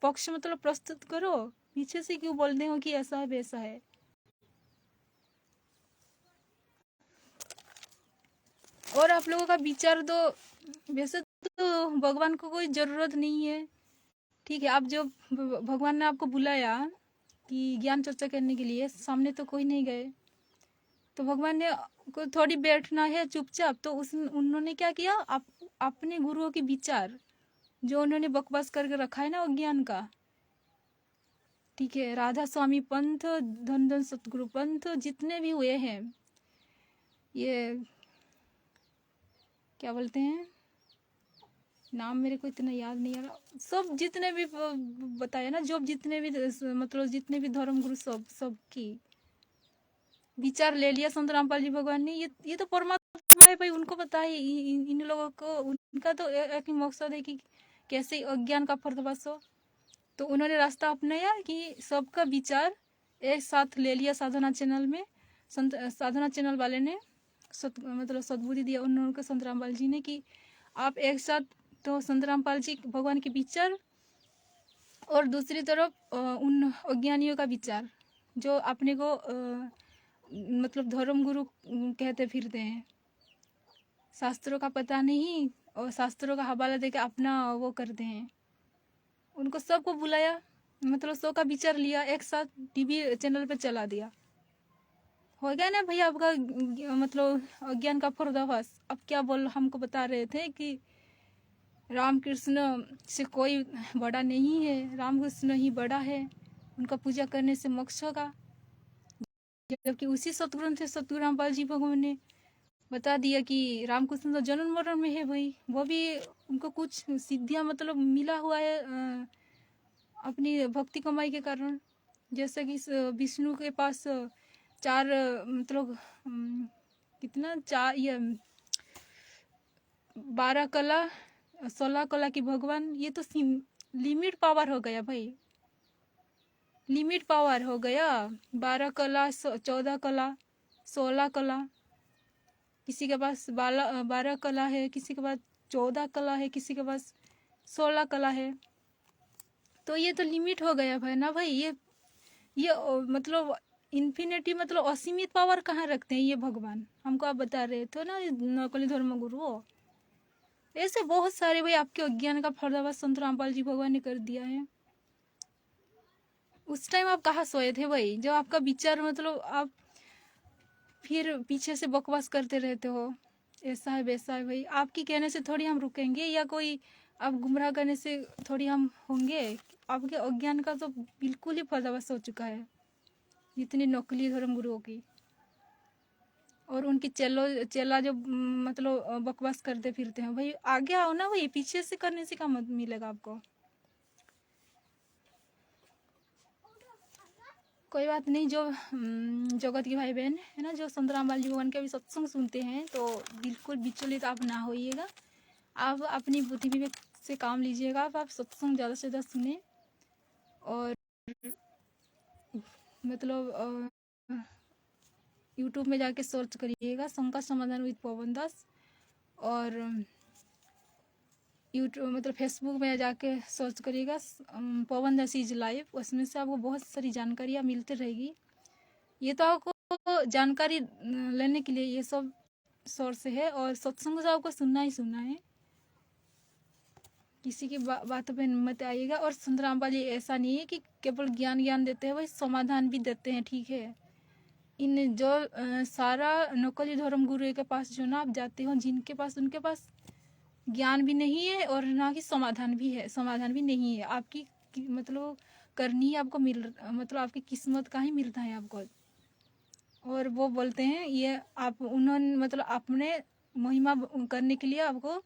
Speaker 1: पक्ष मतलब प्रस्तुत करो। पीछे से क्यों बोलते हो कि ऐसा है वैसा है? और आप लोगों का विचार तो वैसे तो भगवान को कोई जरूरत नहीं है, ठीक है। आप जो भगवान ने आपको बुलाया कि ज्ञान चर्चा करने के लिए, सामने तो कोई नहीं गए, तो भगवान ने को थोड़ी बैठना है चुपचाप, तो उन्होंने क्या किया, अपने गुरुओं के विचार जो उन्होंने बकवास करके रखा है ना अज्ञान का, ठीक है, राधा स्वामी पंथ, धन धन सतगुरु पंथ, जितने भी हुए हैं, ये क्या बोलते हैं, नाम मेरे को इतना याद नहीं आ रहा, सब जितने भी बताया ना, जो जितने भी मतलब जितने भी धर्म गुरु सब की विचार ले लिया संत रामपाल जी भगवान ने। ये तो परमात्मा है भाई, उनको पता है इन लोगों को, उनका तो एक ही मकसद है कि कैसे अज्ञान का पर्दाफाश हो। तो उन्होंने रास्ता अपनाया कि सबका विचार एक साथ ले लिया साधना चैनल में। साधना चैनल वाले ने मतलब सद्बुद्धि दिया उनको संत रामपाल जी ने कि आप एक साथ, तो संत रामपाल जी भगवान के विचार और दूसरी तरफ उन अज्ञानियों का विचार जो अपने को मतलब धर्म गुरु कहते फिरते हैं, शास्त्रों का पता नहीं और शास्त्रों का हवाला देके अपना वो करते हैं। उनको सबको बुलाया, मतलब सबका विचार लिया, एक साथ टीवी चैनल पे चला दिया। हो गया ना भाई आपका मतलब अज्ञान का पर्दाफाश। अब क्या बोल, हमको बता रहे थे कि रामकृष्ण से कोई बड़ा नहीं है, रामकृष्ण ही बड़ा है, उनका पूजा करने से मोक्ष होगा। जबकि उसी सतगुरु थे सतगुरु रामपाल जी भगवान ने बता दिया कि रामकृष्ण तो जन्म मरण में है भाई, वो भी उनको कुछ सिद्धियां मतलब मिला हुआ है अपनी भक्ति कमाई के कारण। जैसे कि विष्णु के पास चार मतलब कितना, चार ये 12 कला 16 कला की भगवान, ये तो लिमिट पावर हो गया भाई, लिमिट पावर हो गया। 12 कला 14 कला 16 कला, किसी के पास 12 कला है, किसी के पास 14 कला है, किसी के पास 16 कला है। तो ये तो लिमिट हो गया भाई ना भाई। ये मतलब इन्फिनिटी मतलब असीमित पावर कहाँ रखते हैं ये भगवान, हमको आप बता रहे थे ना नकली धर्म गुरु हो। ऐसे बहुत सारे भाई आपके अज्ञान का पर्दाफाश संत रामपाल जी भगवान ने कर दिया है। उस टाइम आप कहाँ सोए थे भाई, जब आपका विचार मतलब आप फिर पीछे से बकवास करते रहते हो, ऐसा है वैसा है। भाई आपकी कहने से थोड़ी हम रुकेंगे, या कोई आप गुमराह करने से थोड़ी हम होंगे। आपके अज्ञान का तो बिल्कुल ही पर्दाफाश हो चुका है, इतनी नकली धर्म गुरुओं की और उनकी चेला जो मतलब बकवास करते फिरते हैं। भाई आगे आओ ना भाई, पीछे से करने से क्या मत मिलेगा आपको। कोई बात नहीं, जो जगत के भाई बहन है ना, जो संत रामपाल जी भगवान के भी सत्संग सुनते हैं, तो बिल्कुल विचलित आप ना होइएगा। आप अपनी बुद्धि विवेक से काम लीजिएगा। आप सत्संग ज़्यादा से ज़्यादा सुने, और मतलब यूट्यूब में जाके सर्च करिएगा शंका समाधान विद पवन दास, और यूट्यूब मतलब फेसबुक में जाके सर्च करिएगा पवन दास इज लाइव। उसमें से आपको बहुत सारी जानकारियाँ मिलती रहेगी। ये तो आपको जानकारी लेने के लिए ये सब सोर्स है, और सत्संग से आपको सुनना ही सुनना है, किसी की बातों पे मत आइएगा। और सुंदराम वाली ऐसा नहीं है कि केवल ज्ञान देते हैं, वही समाधान भी देते हैं, ठीक है। इन जो सारा नकली धर्म गुरु के पास जो ना आप जाते हो, जिनके पास उनके पास ज्ञान भी नहीं है और ना कि समाधान भी नहीं है। आपकी मतलब करनी ही आपको मतलब आपकी किस्मत का ही मिलता है आपको। और वो बोलते हैं ये आप उन्होंने मतलब अपने महिमा करने के लिए आपको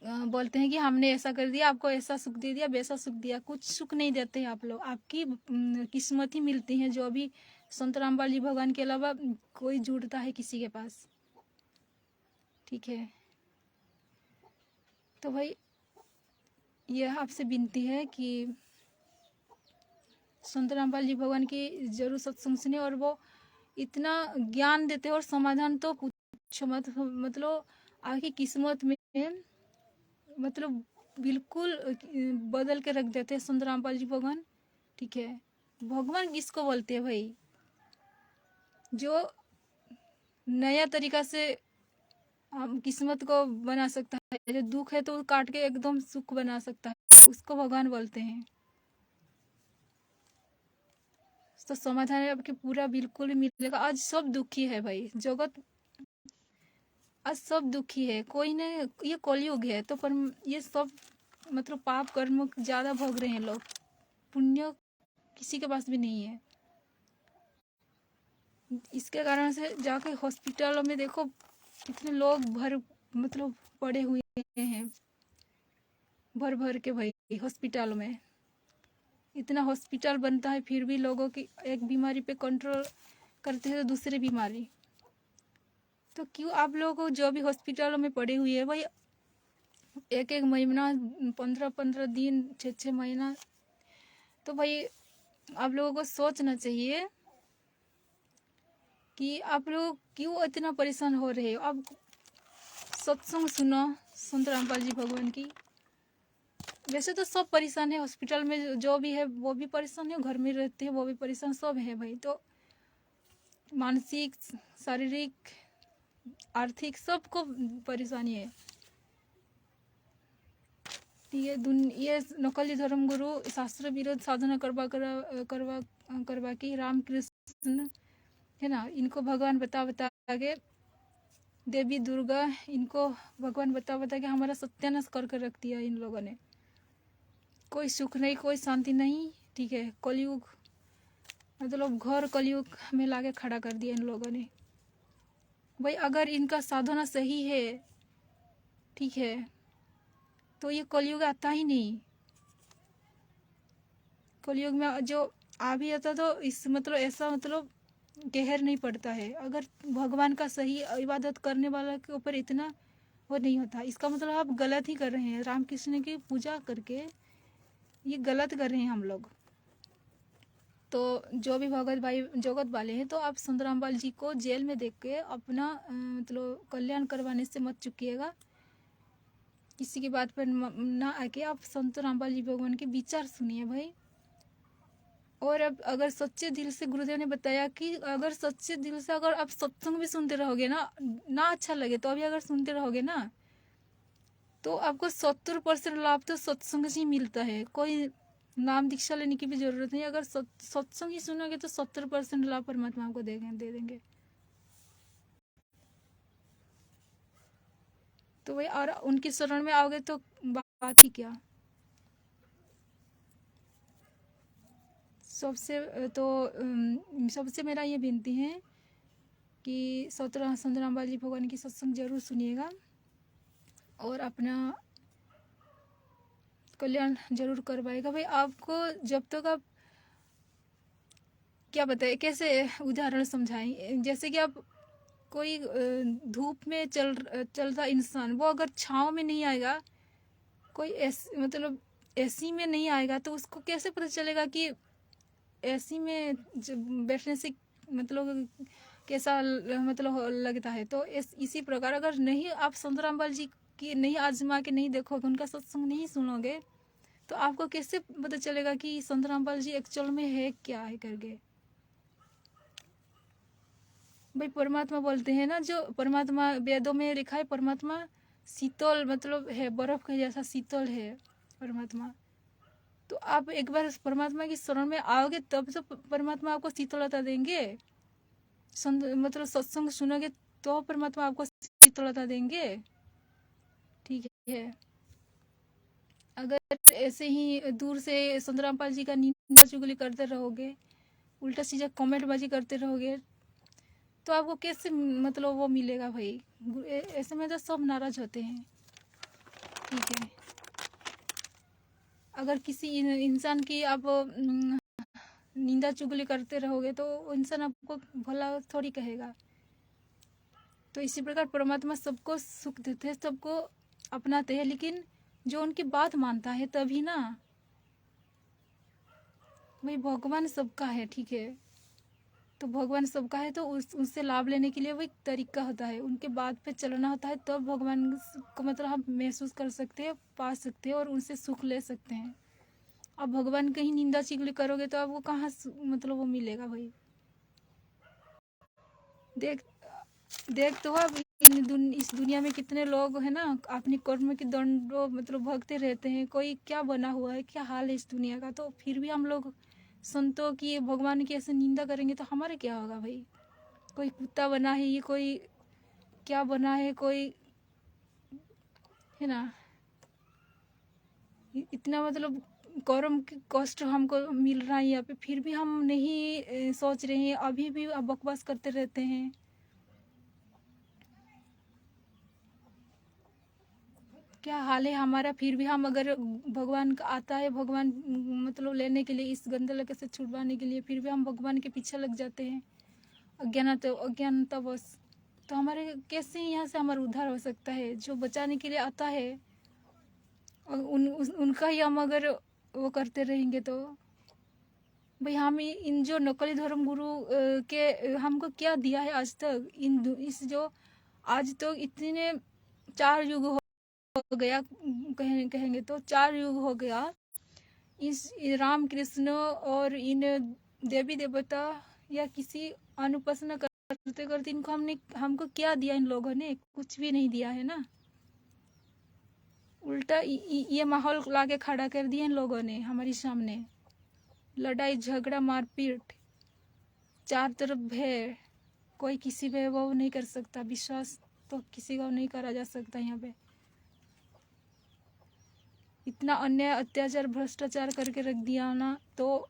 Speaker 1: बोलते हैं कि हमने ऐसा कर दिया, आपको ऐसा सुख दे दिया, वैसा सुख दिया। कुछ सुख नहीं देते हैं आप लोग, आपकी किस्मत ही मिलती है। जो अभी संत रामपाल जी भगवान के अलावा कोई जुड़ता है किसी के पास, ठीक है। तो भाई यह आपसे विनती है कि संत रामपाल जी भगवान की जरूर सत्संग सुने, और वो इतना ज्ञान देते हैं और समाधान तो पूछो मत। मतलब आपकी किस्मत में मतलब बिल्कुल बदल के रख देते हैं संत रामपाल जी भगवान, ठीक है। भगवान किसको बोलते हैं भाई? जो नया तरीका से हम किस्मत को बना सकता है, जो दुख है तो काट के एकदम सुख बना सकता है, उसको भगवान बोलते हैं। तो समाधान आपके पूरा बिल्कुल मिलेगा। आज सब दुखी है भाई, जगत आज सब दुखी है, कोई नहीं। ये कलयुग है तो पर ये सब मतलब पाप कर्म ज्यादा भोग रहे हैं लोग, पुण्य किसी के पास भी नहीं है। इसके कारण से जाके हॉस्पिटलों में देखो कितने लोग मतलब पड़े हुए हैं, भर के भाई हॉस्पिटल में। इतना हॉस्पिटल बनता है फिर भी लोगों की एक बीमारी पे कंट्रोल करते हैं तो दूसरी बीमारी। तो क्यों आप लोगों को जो भी हॉस्पिटलों में पड़े हुए हैं भाई, एक महीना 15 दिन 6 महीना, तो भाई आप लोगों को सोचना चाहिए कि आप लोग क्यों इतना परेशान हो रहे हो। आप सत्संग सुनो संत रामपाल जी भगवान की। वैसे तो सब परेशान है, हॉस्पिटल में जो भी है वो भी परेशान है, घर में रहते हैं वो भी परेशान, सब है भाई। तो मानसिक शारीरिक आर्थिक सबको परेशानी है। ये नकली धर्म गुरु शास्त्र विरोध साधना करवा के रामकृष्ण है ना, इनको भगवान बता के, देवी दुर्गा, इनको भगवान बता के हमारा सत्यानाश कर रख दिया इन लोगों ने। कोई सुख नहीं, कोई शांति नहीं, ठीक है। कलयुग मतलब घोर कलयुग में लाके खड़ा कर दिया इन लोगों ने भाई। अगर इनका साधना सही है, ठीक है, तो ये कलयुग आता ही नहीं। कलयुग में जो आ भी आता तो इस मतलब ऐसा मतलब कहर नहीं पड़ता है। अगर भगवान का सही इबादत करने वाला के ऊपर इतना वो नहीं होता, इसका मतलब आप गलत ही कर रहे हैं। रामकृष्ण की पूजा करके ये गलत कर रहे हैं हम लोग। तो जो भी भगत भाई जगत वाले हैं, तो आप संत रामपाल जी को जेल में देख के अपना मतलब कल्याण करवाने से मत चुकिएगा। किसी की बात पर ना आके आप संत रामपाल जी भगवान के विचार सुनिए भाई। और अब अगर सच्चे दिल से, गुरुदेव ने बताया कि अगर सच्चे दिल से अगर आप सत्संग भी सुनते रहोगे ना अच्छा लगे तो अभी अगर सुनते रहोगे ना, तो आपको 70% लाभ तो सत्संग से ही मिलता है। कोई नाम दीक्षा लेने की भी जरूरत नहीं। अगर सत्संग ही सुनोगे तो 70% लाभ परमात्मा आपको दे देंगे। तो भाई और उनके शरण में आओगे तो बात ही क्या। सबसे मेरा ये विनती है कि संत रामपाल जी भगवान की सत्संग जरूर सुनिएगा और अपना कल्याण जरूर करवाएगा भाई। आपको जब तक आप क्या बताए, कैसे उदाहरण समझाएं। जैसे कि आप कोई धूप में चलता इंसान, वो अगर छाँव में नहीं आएगा, कोई मतलब एसी में नहीं आएगा तो उसको कैसे पता चलेगा कि एसी में बैठने से मतलब कैसा मतलब लगता है। तो इसी प्रकार अगर नहीं आप संत रामपाल जी की नहीं आजमा के नहीं देखोगे, उनका सत्संग नहीं सुनोगे, तो आपको कैसे पता चलेगा कि संत रामपाल जी एक्चुअल में है क्या है करके। भाई परमात्मा बोलते हैं ना, जो परमात्मा वेदों में लिखा है, परमात्मा शीतल मतलब है, बर्फ के जैसा शीतल है परमात्मा। तो आप एक बार परमात्मा की शरण में आओगे तब तो परमात्मा आपको शीतलता देंगे। मतलब सत्संग सुनोगे तो परमात्मा आपको शीतलता देंगे। ठीक है। अगर ऐसे ही दूर से संत रामपाल जी का निंदा चुगली करते रहोगे, उल्टा सीधा कमेंट बाजी करते रहोगे, तो आपको कैसे मतलब वो मिलेगा भाई। ऐसे में तो सब नाराज होते हैं। ठीक है। अगर किसी इंसान की आप निंदा चुगली करते रहोगे तो इंसान आपको भला थोड़ी कहेगा। तो इसी प्रकार परमात्मा सबको सुख देते हैं, सबको अपनाते हैं, लेकिन जो उनकी बात मानता है तभी ना। भाई भगवान सबका है, ठीक है, तो भगवान सबका है तो उससे लाभ लेने के लिए वो एक तरीका होता है, उनके बात पे चलना होता है, तब तो भगवान को मतलब हम महसूस कर सकते हैं, पा सकते हैं और उनसे सुख ले सकते हैं। अब भगवान कहीं निंदा चुगली करोगे तो आपको कहाँ मतलब वो मिलेगा भाई। देख देख तो अब इस दुनिया में कितने लोग हैं ना, अपनी कर्म के दंडों मतलब भगते रहते हैं, कोई क्या बना हुआ है, क्या हाल है इस दुनिया का, तो फिर भी हम लोग संतों की भगवान की ऐसे निंदा करेंगे तो हमारे क्या होगा भाई। कोई कुत्ता बना है, ये कोई क्या बना है, कोई है ना, इतना मतलब कर्म कष्ट हमको मिल रहा है यहाँ पे, फिर भी हम नहीं सोच रहे हैं, अभी भी बकवास करते रहते हैं। क्या हाल है हमारा, फिर भी हम अगर भगवान का आता है, भगवान मतलब लेने के लिए, इस गंदे लगे से छुड़वाने के लिए, फिर भी हम भगवान के पीछे लग जाते हैं अज्ञानता बस। तो हमारे कैसे यहाँ से हमारा उद्धार हो सकता है। जो बचाने के लिए आता है उनका ही हम अगर वो करते रहेंगे तो भाई हम इन जो नकली धर्म गुरु के हमको क्या दिया है आज तक, इस जो आज तो इतने 4 युग हो गया, कहेंगे तो 4 युग हो गया इस राम कृष्ण और इन देवी देवता या किसी अनुपासना करते करते इनको हमको क्या दिया, इन लोगों ने कुछ भी नहीं दिया है ना। उल्टा ये माहौल लाके खड़ा कर दिया इन लोगों ने हमारे सामने। लड़ाई झगड़ा मारपीट चार तरफ भय, कोई किसी पे वो नहीं कर सकता, विश्वास तो किसी को नहीं करा जा सकता। यहाँ पे इतना अन्याय अत्याचार भ्रष्टाचार करके रख दिया ना, तो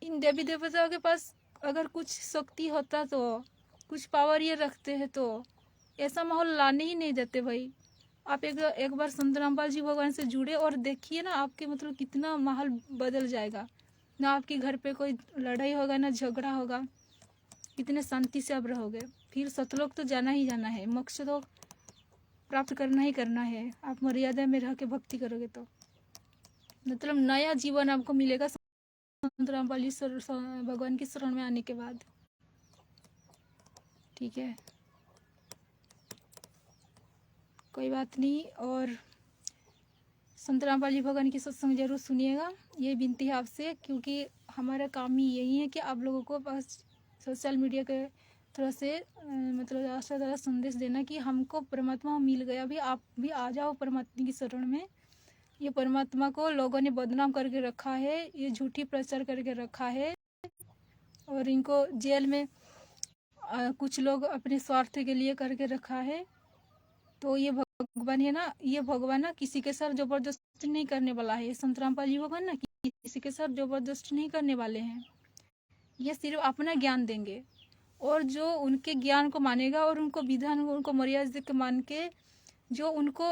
Speaker 1: इन देवी देवताओं के पास अगर कुछ शक्ति होता, तो कुछ पावर ये रखते हैं, तो ऐसा माहौल लाने ही नहीं देते भाई। आप एक बार संत रामपाल जी भगवान से जुड़े और देखिए ना, आपके मतलब कितना माहौल बदल जाएगा ना। आपके घर पे कोई लड़ाई होगा ना झगड़ा होगा, कितने शांति से आप रहोगे। फिर सतलोक तो जाना ही जाना है, मोक्ष तो प्राप्त करना ही करना है। आप मर्यादा में रह के भक्ति करोगे तो मतलब नया जीवन आपको मिलेगा संत रामपाल जी भगवान की शरण में आने के बाद। ठीक है, कोई बात नहीं। और संत रामपाल जी भगवान की सत्संग जरूर सुनिएगा, ये विनती है आपसे, क्योंकि हमारा काम ही यही है कि आप लोगों को बस सोशल मीडिया के थोड़ा से मतलब ज़्यादा संदेश देना कि हमको परमात्मा मिल गया, भी आप भी आ जाओ परमात्मा की शरण में। ये परमात्मा को लोगों ने बदनाम करके रखा है, ये झूठी प्रचार करके रखा है, और इनको जेल में कुछ लोग अपने स्वार्थ के लिए करके रखा है। तो ये भगवान है ना, ये भगवान ना किसी के साथ जबरदस्ती नहीं करने वाला है। संत रामपाल जी भगवान ना किसी के साथ जबरदस्ती नहीं करने वाले हैं, ये सिर्फ अपना ज्ञान देंगे, और जो उनके ज्ञान को मानेगा और उनको विधान उनको मर्यादा के मान के जो उनको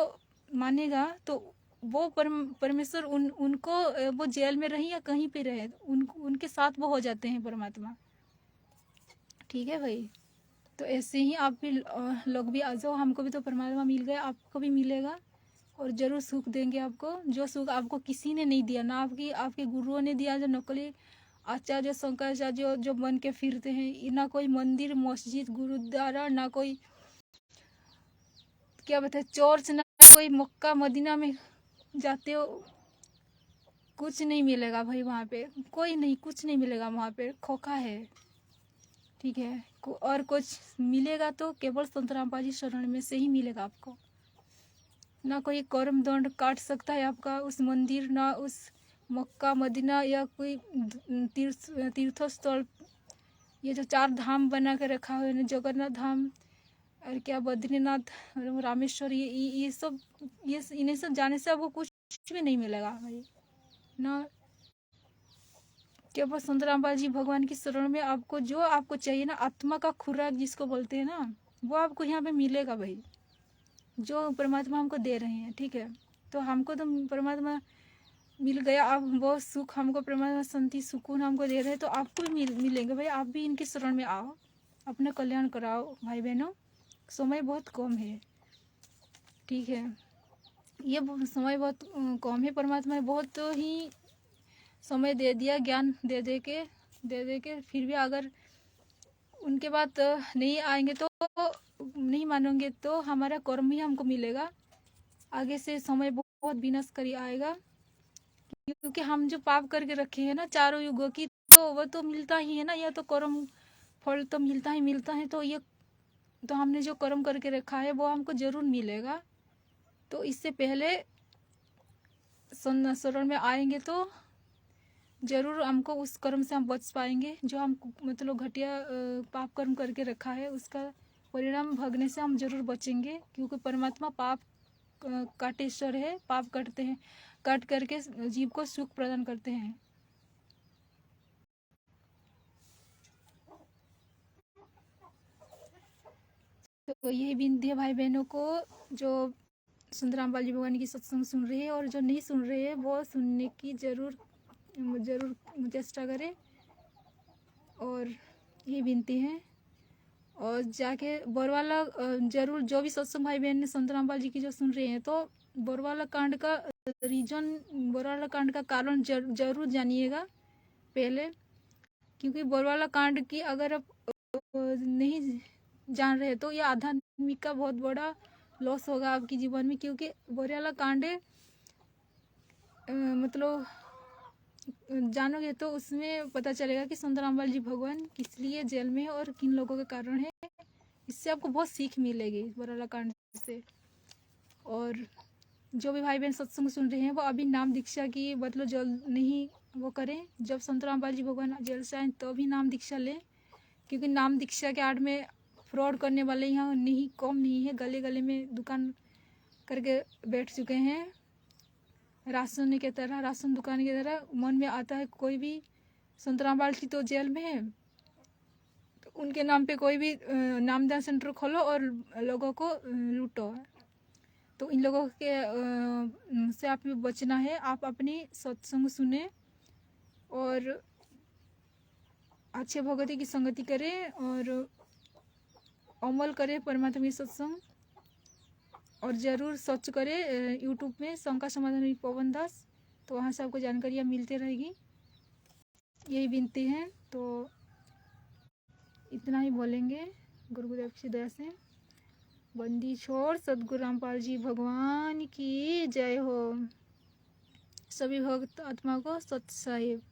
Speaker 1: मानेगा, तो वो परमेश्वर उनको वो जेल में रहे या कहीं पे रहे, उनके साथ वो हो जाते हैं परमात्मा। ठीक है भाई, तो ऐसे ही आप भी लोग भी आ जाओ, हमको भी तो परमात्मा मिल गया, आपको भी मिलेगा। और ज़रूर सुख देंगे आपको, जो सुख आपको किसी ने नहीं दिया, ना आपके गुरुओं ने दिया, जो नकली आचार्य शंकराचार्य जो बन के फिरते हैं। ना कोई मंदिर मस्जिद गुरुद्वारा, ना कोई क्या बताए चर्च, ना कोई मक्का मदीना में जाते हो, कुछ नहीं मिलेगा भाई वहाँ पे, कोई नहीं, कुछ नहीं मिलेगा वहाँ पे, खोखा है, ठीक है। और कुछ मिलेगा तो केवल संत रामपाल जी शरण में से ही मिलेगा आपको। ना कोई कर्म दंड काट सकता है आपका उस मंदिर, ना उस मक्का मदीना या कोई तीर्थ स्थल, ये जो 4 धाम बना के रखा हुआ है, जगन्नाथ धाम और क्या बद्रीनाथ, रामेश्वर, ये सब, ये इन्हें सब जाने से आपको कुछ भी नहीं मिलेगा भाई ना। केवल संत रामपाल जी भगवान की शरण में आपको जो आपको चाहिए ना, आत्मा का खुराक जिसको बोलते हैं ना, वो आपको यहाँ पे मिलेगा भाई, जो परमात्मा हमको दे रहे हैं, ठीक है। तो हमको तो परमात्मा मिल गया, अब वो सुख हमको परमात्मा शांति सुकून हमको दे रहे हैं, तो आपको भी मिलेंगे भाई। आप भी इनकी शरण में आओ, अपना कल्याण कराओ भाई बहनों। समय बहुत कम है, ठीक है, ये समय बहुत कम है। परमात्मा ने बहुत ही समय दे दिया, ज्ञान दे के फिर भी अगर उनके बाद नहीं आएंगे तो नहीं मानोगे तो हमारा कर्म ही हमको मिलेगा। आगे से समय बहुत विनाशकारी आएगा, क्योंकि हम जो पाप करके रखे हैं ना 4 युगों की, तो वो तो मिलता ही है ना, या तो कर्म फल तो मिलता है। तो ये तो हमने जो कर्म करके रखा है वो हमको जरूर मिलेगा। तो इससे पहले शरण में आएंगे तो जरूर हमको उस कर्म से हम बच पाएंगे, जो हम मतलब घटिया पाप कर्म करके रखा है, उसका परिणाम भोगने से हम जरूर बचेंगे। क्योंकि परमात्मा पाप काटेश्वर है, पाप काटते हैं, काट करके जीव को सुख प्रदान करते हैं। तो यही विनती है भाई बहनों को, जो संत रामपाल जी भगवान की सत्संग सुन रहे हैं और जो नहीं सुन रहे हैं वो सुनने की जरूर चेष्टा करें, और ये विनती है। और जाके बोरवाला जरूर, जो भी सत्संग भाई बहन ने संत रामपाल जी की जो सुन रहे हैं, तो बोरवाला कांड का रीजन, बोरवाला कांड का कारण जरूर जानिएगा पहले। क्योंकि बोरवाला कांड की अगर आप नहीं जान रहे तो ये आध्यात्मिक का बहुत बड़ा लॉस होगा आपके जीवन में। क्योंकि बोरवाला कांड मतलब जानोगे तो उसमें पता चलेगा कि संत रामपाल जी भगवान किस लिए जेल में है और किन लोगों के कारण है। इससे आपको बहुत सीख मिलेगी बोरवाला कांड से। और जो भी भाई बहन सत्संग सुन रहे हैं वो अभी नाम दीक्षा की मतलब जल्द नहीं वो करें, जब संत रामपाल जी भगवान जेल से आए तो भी नाम दीक्षा लें। क्योंकि नाम दीक्षा के आड़ में फ्रॉड करने वाले यहाँ नहीं कम नहीं है, गले गले में दुकान करके बैठ चुके हैं, राशन की तरह, राशन दुकान की तरह। मन में आता है कोई भी संत रामपाल जी तो जेल में है, तो उनके नाम पे कोई भी नामदान सेंटर खोलो और लोगों को लूटो। तो इन लोगों के से आप बचना है। आप अपनी सत्संग सुने और अच्छे भगवती की संगति करें और अमल करें परमात्मा की सत्संग। और ज़रूर सर्च करें यूट्यूब में शंकर समाधान पवन दास, तो वहाँ से आपको जानकारियाँ मिलती रहेगी। यही विनती है, तो इतना ही बोलेंगे। गुरुदेव की दया से बंदी छोड़ सदगुरु रामपाल जी भगवान की जय हो। सभी भक्त आत्मा को सत साहिब।